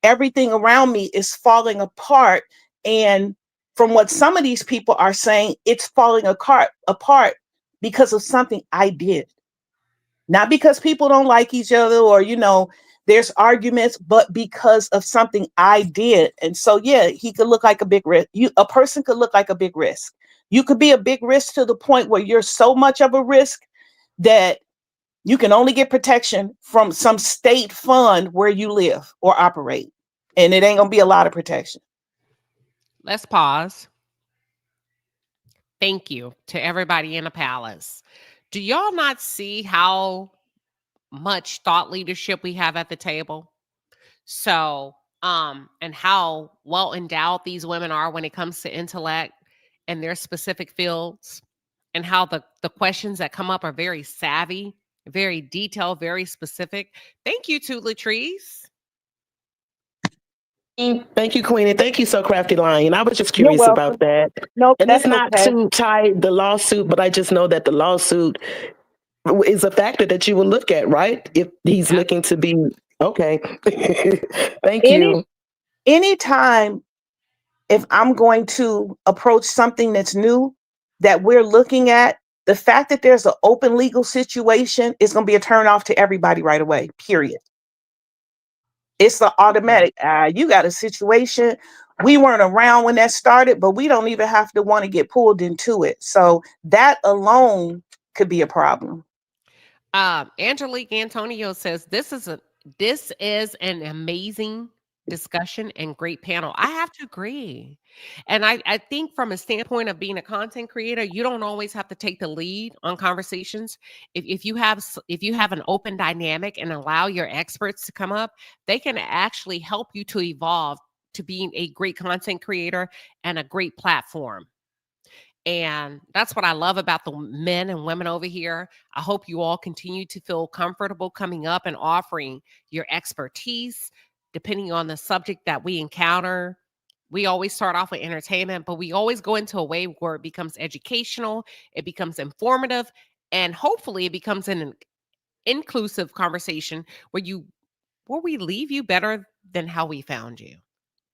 everything around me is falling apart. And from what some of these people are saying, it's falling apart because of something I did. Not because people don't like each other, or, there's arguments, but because of something I did. And so, yeah, he could look like a big risk. A person could look like a big risk. You could be a big risk to the point where you're so much of a risk that you can only get protection from some state fund where you live or operate. And it ain't going to be a lot of protection. Let's pause. Thank you to everybody in the palace. Do y'all not see how much thought leadership we have at the table? So, and how well endowed these women are when it comes to intellect and their specific fields, and how the questions that come up are very savvy, very detailed, very specific. Thank you to Latrice. Thank you, Queen, and thank you, So Crafty Lion. I was just You're curious about welcome. that. Nope, And it's that's not okay. to tie the lawsuit, but I just know that the lawsuit is a factor that you will look at, right? If he's looking to be okay. Thank you. Anytime if I'm going to approach something that's new that we're looking at, the fact that there's an open legal situation is going to be a turn off to everybody right away, period. It's the automatic. You got a situation. We weren't around when that started, but we don't even have to want to get pulled into it. So that alone could be a problem. Angelique Antonio says this is an amazing discussion and great panel. I have to agree. And I think from a standpoint of being a content creator, you don't always have to take the lead on conversations. If you have an open dynamic and allow your experts to come up, they can actually help you to evolve to being a great content creator and a great platform. And that's what I love about the men and women over here. I hope you all continue to feel comfortable coming up and offering your expertise, depending on the subject that we encounter. We always start off with entertainment, but we always go into a way where it becomes educational, it becomes informative, and hopefully it becomes an inclusive conversation where we leave you better than how we found you.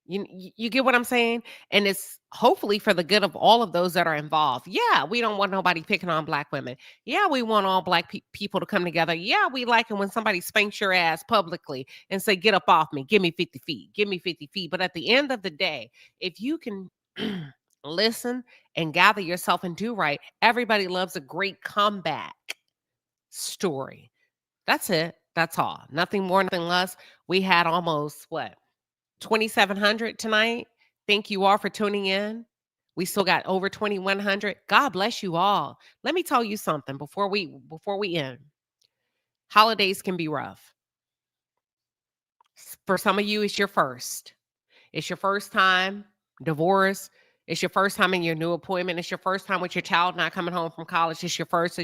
You get what I'm saying? And it's hopefully for the good of all of those that are involved. Yeah, we don't want nobody picking on Black women. Yeah, we want all Black people to come together. Yeah, we like it when somebody spanks your ass publicly and say, get up off me, give me 50 feet, give me 50 feet. But at the end of the day, if you can listen and gather yourself and do right, everybody loves a great comeback story. That's it. That's all. Nothing more, nothing less. We had almost 2,700 tonight. Thank you all for tuning in. We still got over 2,100. God bless you all. Let me tell you something before we end. Holidays can be rough. For some of you, it's your first. It's your first time divorce. It's your first time in your new appointment. It's your first time with your child not coming home from college. It's your first,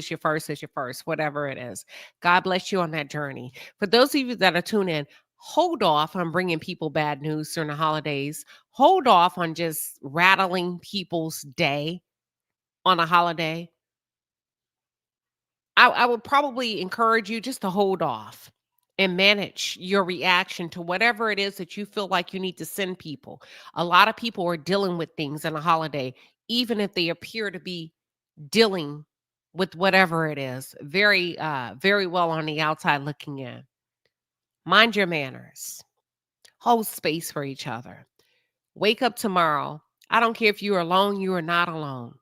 whatever it is. God bless you on that journey. For those of you that are tuned in, hold off on bringing people bad news during the holidays. Hold off on just rattling people's day on a holiday. I would probably encourage you just to hold off and manage your reaction to whatever it is that you feel like you need to send people. A lot of people are dealing with things in a holiday, even if they appear to be dealing with whatever it is, very, very well on the outside looking in. Mind your manners. Hold space for each other. Wake up tomorrow. I don't care if you're alone, you are not alone.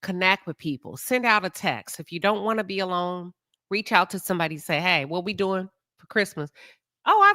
Connect with people. Send out a text. If you don't want to be alone, reach out to somebody. Say, hey, what we doing for Christmas? Oh,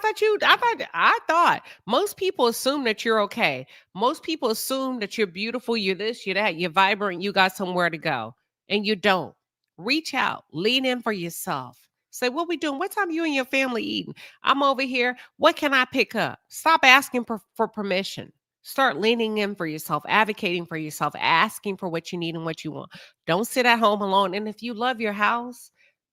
I thought most people assume that you're okay. Most people assume that you're beautiful, you're this, you're that, you're vibrant, you got somewhere to go. And you don't. Reach out, lean in for yourself. Say, what we doing? What time you and your family eating? I'm over here. What can I pick up? Stop asking for permission. Start leaning in for yourself, advocating for yourself, asking for what you need and what you want. Don't sit at home alone. And if you love your house,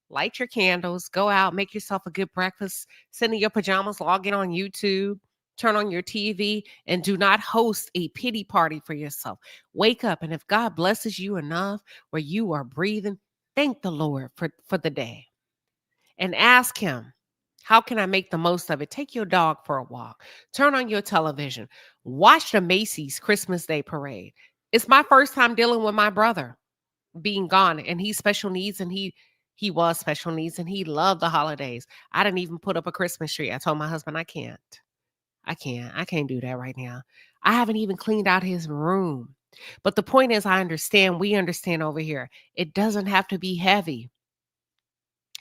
light your candles, go out, make yourself a good breakfast, sit in your pajamas, log in on YouTube, turn on your TV, and do not host a pity party for yourself. Wake up, and if God blesses you enough where you are breathing, thank the Lord for the day and ask Him, how can I make the most of it? Take your dog for a walk, turn on your television, watch the Macy's Christmas Day Parade. It's my first time dealing with my brother being gone, and he's special needs, and he was special needs, and he loved the holidays. I didn't even put up a Christmas tree. I told my husband I can't do that right now. I haven't even cleaned out his room. But the point is, we understand over here, it doesn't have to be heavy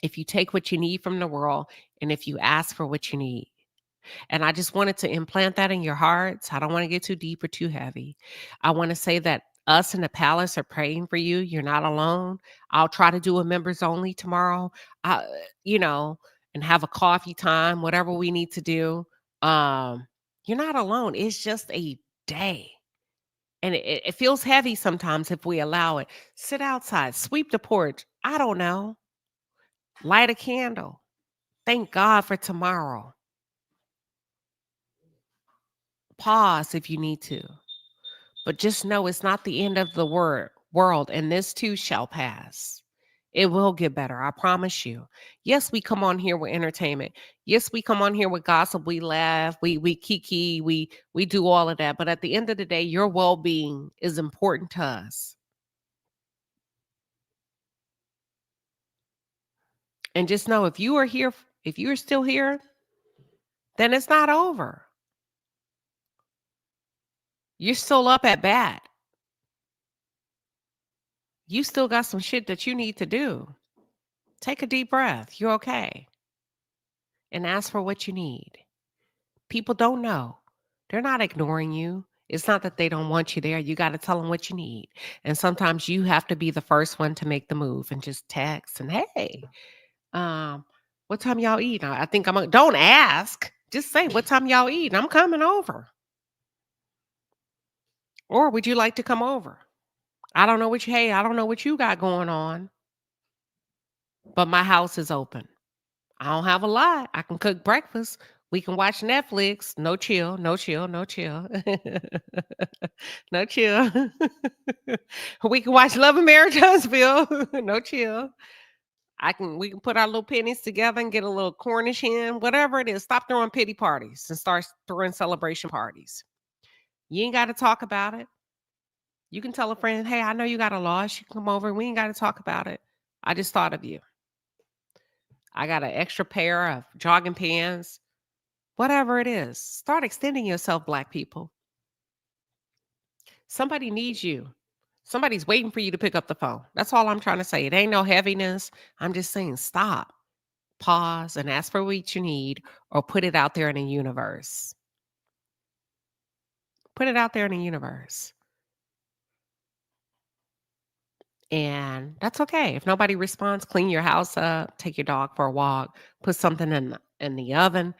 if you take what you need from the world and if you ask for what you need. And I just wanted to implant that in your hearts. I don't want to get too deep or too heavy. I want to say that us in the palace are praying for you. You're not alone. I'll try to do a members only tomorrow, and have a coffee time, whatever we need to do. You're not alone. It's just a day. And it feels heavy sometimes if we allow it. Sit outside, sweep the porch. I don't know. Light a candle. Thank God for tomorrow. Pause if you need to. But just know it's not the end of the world, and this too shall pass. It will get better, I promise you. Yes, we come on here with entertainment. Yes, we come on here with gossip. We laugh, we kiki, we do all of that. But at the end of the day, your well-being is important to us. And just know if you are still here, then it's not over. You're still up at bat. You still got some shit that you need to do. Take a deep breath. You're okay. And ask for what you need. People don't know. They're not ignoring you. It's not that they don't want you there. You got to tell them what you need. And sometimes you have to be the first one to make the move and just text and, hey, what time y'all eat? I think don't ask. Just say, what time y'all eat? I'm coming over. Or would you like to come over? I don't know what you got going on, but my house is open. I don't have a lot. I can cook breakfast. We can watch Netflix. No chill. No chill. We can watch Love and Marriage Huntsville. No chill. We can put our little pennies together and get a little Cornish hen, whatever it is. Stop throwing pity parties and start throwing celebration parties. You ain't got to talk about it. You can tell a friend, hey, I know you got a loss. You can come over. We ain't got to talk about it. I just thought of you. I got an extra pair of jogging pants. Whatever it is, start extending yourself, Black people. Somebody needs you. Somebody's waiting for you to pick up the phone. That's all I'm trying to say. It ain't no heaviness. I'm just saying stop, pause, and ask for what you need or put it out there in the universe. Put it out there in the universe. And that's okay. If nobody responds, clean your house up, take your dog for a walk, put something in the oven,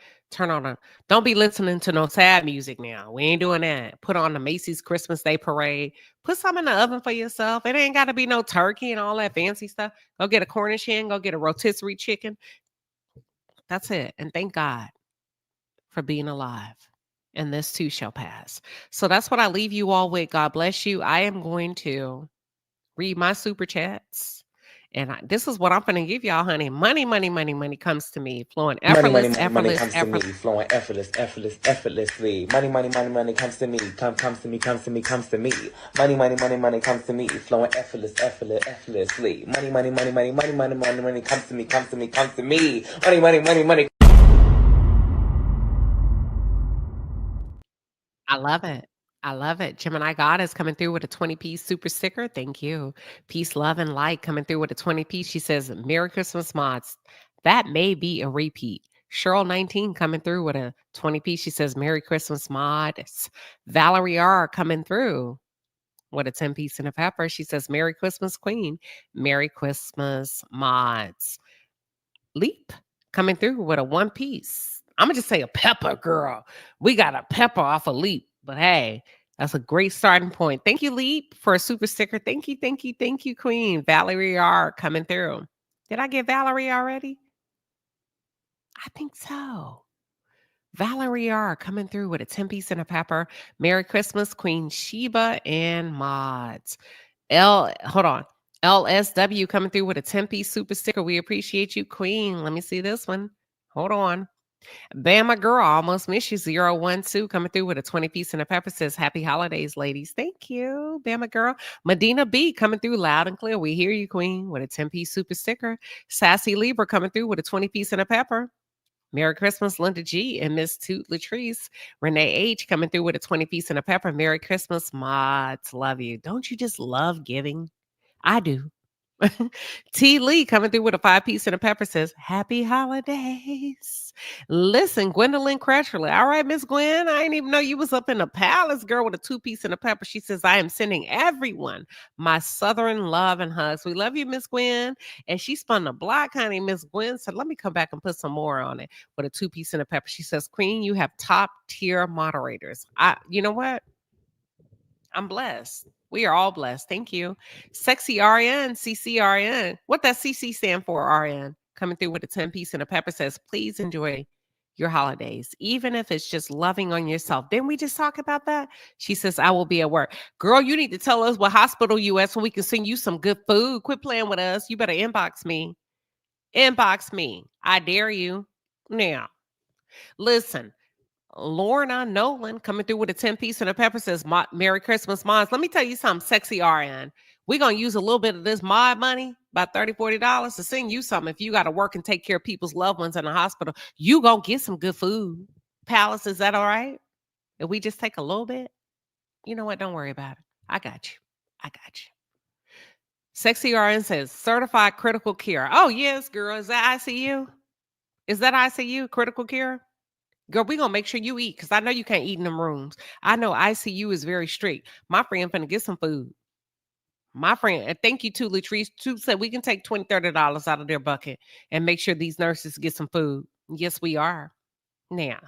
don't be listening to no sad music now. We ain't doing that. Put on the Macy's Christmas Day Parade. Put some in the oven for yourself. It ain't got to be no turkey and all that fancy stuff. Go get a Cornish hen, go get a rotisserie chicken. That's it. And thank God for being alive. And this too shall pass. So that's what I leave you all with. God bless you. I am going to read my super chats. And this is what I'm going to give y'all, honey. Money comes to me, flowing Money effortlessly. comes to me, flowing effortlessly. Money comes to me, comes to me. Money comes to me, flowing effortlessly. Money comes to me. Money. I love it. Gemini God is coming through with a 20-piece super sticker. Thank you. Peace, love, and light coming through with a 20-piece. She says, Merry Christmas, mods. That may be a repeat. Cheryl 19 coming through with a 20-piece. She says, Merry Christmas, mods. Valerie R coming through with a 10-piece and a pepper. She says, Merry Christmas, Queen. Merry Christmas, mods. Leap coming through with a 1-piece. I'm going to just say a pepper, girl. We got a pepper off a Leap. But hey, that's a great starting point. Thank you, Leap, for a super sticker. Thank you, Queen. Valerie R coming through. Did I get Valerie already? I think so. Valerie R coming through with a 10-piece and a pepper. Merry Christmas, Queen Sheba and mods. Hold on. LSW coming through with a 10-piece super sticker. We appreciate you, Queen. Let me see this one. Hold on. Bama Girl, almost miss you. 012 coming through with a 20-piece and a pepper. Says, Happy holidays, ladies. Thank you, Bama Girl. Medina B coming through loud and clear. We hear you, Queen, with a 10-piece super sticker. Sassy Libra coming through with a 20-piece and a pepper. Merry Christmas, Linda G and Miss Toot Latrice. Renee H coming through with a 20-piece and a pepper. Merry Christmas, mods. Love you. Don't you just love giving? I do. T. Lee coming through with a 5-piece and a pepper says, Happy holidays. Listen, Gwendolyn Crutcherley. All right, Miss Gwen, I didn't even know you was up in the palace, girl, with a 2-piece and a pepper. She says, I am sending everyone my Southern love and hugs. We love you, Miss Gwen. And she spun the block, honey. Miss Gwen said, let me come back and put some more on it with a 2-piece and a pepper. She says, Queen, you have top tier moderators. You know what? I'm blessed. We are all blessed. Thank you. Sexy RN, CCRN. What does CC stand for, RN? Coming through with a 10-piece and a pepper says, please enjoy your holidays, even if it's just loving on yourself. Didn't we just talk about that? She says, I will be at work. Girl, you need to tell us what hospital you at so we can send you some good food. Quit playing with us. You better inbox me. Inbox me. I dare you. Now, listen. Lorna Nolan coming through with a 10-piece and a pepper says, Merry Christmas, mods. Let me tell you something, sexy RN. We're going to use a little bit of this mod money, about $30, $40, to send you something. If you got to work and take care of people's loved ones in the hospital, you going to get some good food. Palace, is that all right? If we just take a little bit? You know what? Don't worry about it. I got you. I got you. Sexy RN says, certified critical care. Oh, yes, girl. Is that ICU? Is that ICU, critical care? Girl, we're going to make sure you eat because I know you can't eat in them rooms. I know ICU is very strict. My friend finna get some food. My friend, and thank you to Latrice. Toot said we can take $20, $30 out of their bucket and make sure these nurses get some food. Yes, we are. Now.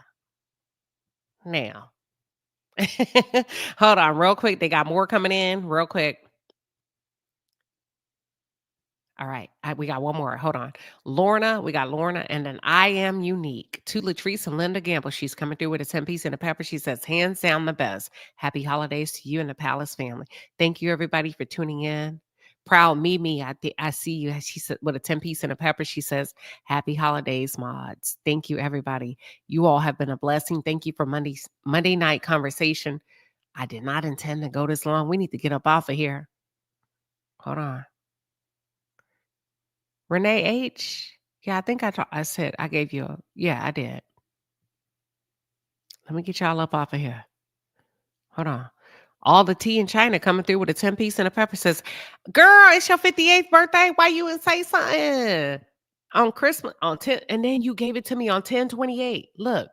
Hold on real quick. They got more coming in real quick. All right. We got one more. Hold on. Lorna. We got Lorna. And then I am unique. To Latrice and Linda Gamble. She's coming through with a 10-piece and a pepper. She says, hands down the best. Happy holidays to you and the Palace family. Thank you, everybody, for tuning in. Proud Mimi. I see you. She said with a 10-piece and a pepper. She says, happy holidays, mods. Thank you, everybody. You all have been a blessing. Thank you for Monday night conversation. I did not intend to go this long. We need to get up off of here. Hold on. Renee H. Yeah, I think I said I gave you yeah, I did. Let me get y'all up off of here. Hold on. All the tea in China coming through with a 10-piece and a pepper says, girl, it's your 58th birthday. Why you didn't say something? On Christmas, on 10, and then you gave it to me on 10/28. Look,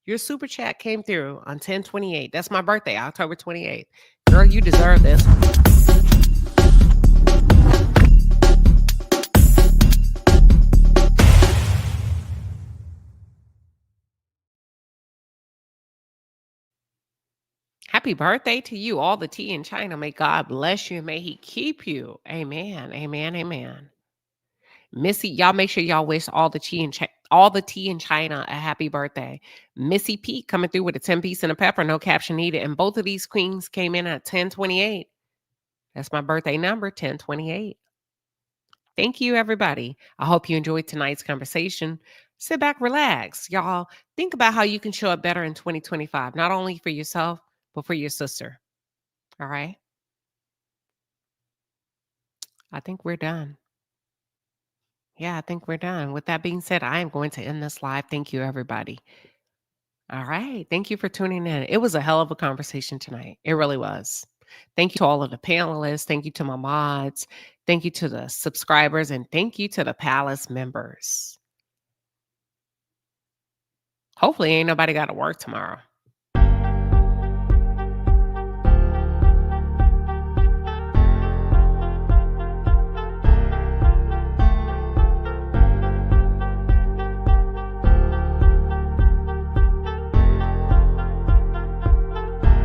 your super chat came through on 10/28. That's my birthday, October 28th. Girl, you deserve this. Happy birthday to you. All the tea in China. May God bless you. May he keep you. Amen. Amen. Amen. Missy, y'all make sure y'all wish all the tea in China a happy birthday. Missy Pete coming through with a 10-piece and a pepper. No caption needed. And both of these queens came in at 10/28. That's my birthday number, 10/28. Thank you, everybody. I hope you enjoyed tonight's conversation. Sit back, relax. Y'all, think about how you can show up better in 2025, not only for yourself, but for your sister. All right? I think we're done. Yeah, I think we're done. With that being said, I am going to end this live. Thank you, everybody. All right. Thank you for tuning in. It was a hell of a conversation tonight. It really was. Thank you to all of the panelists. Thank you to my mods. Thank you to the subscribers. And thank you to the Palace members. Hopefully ain't nobody got to work tomorrow.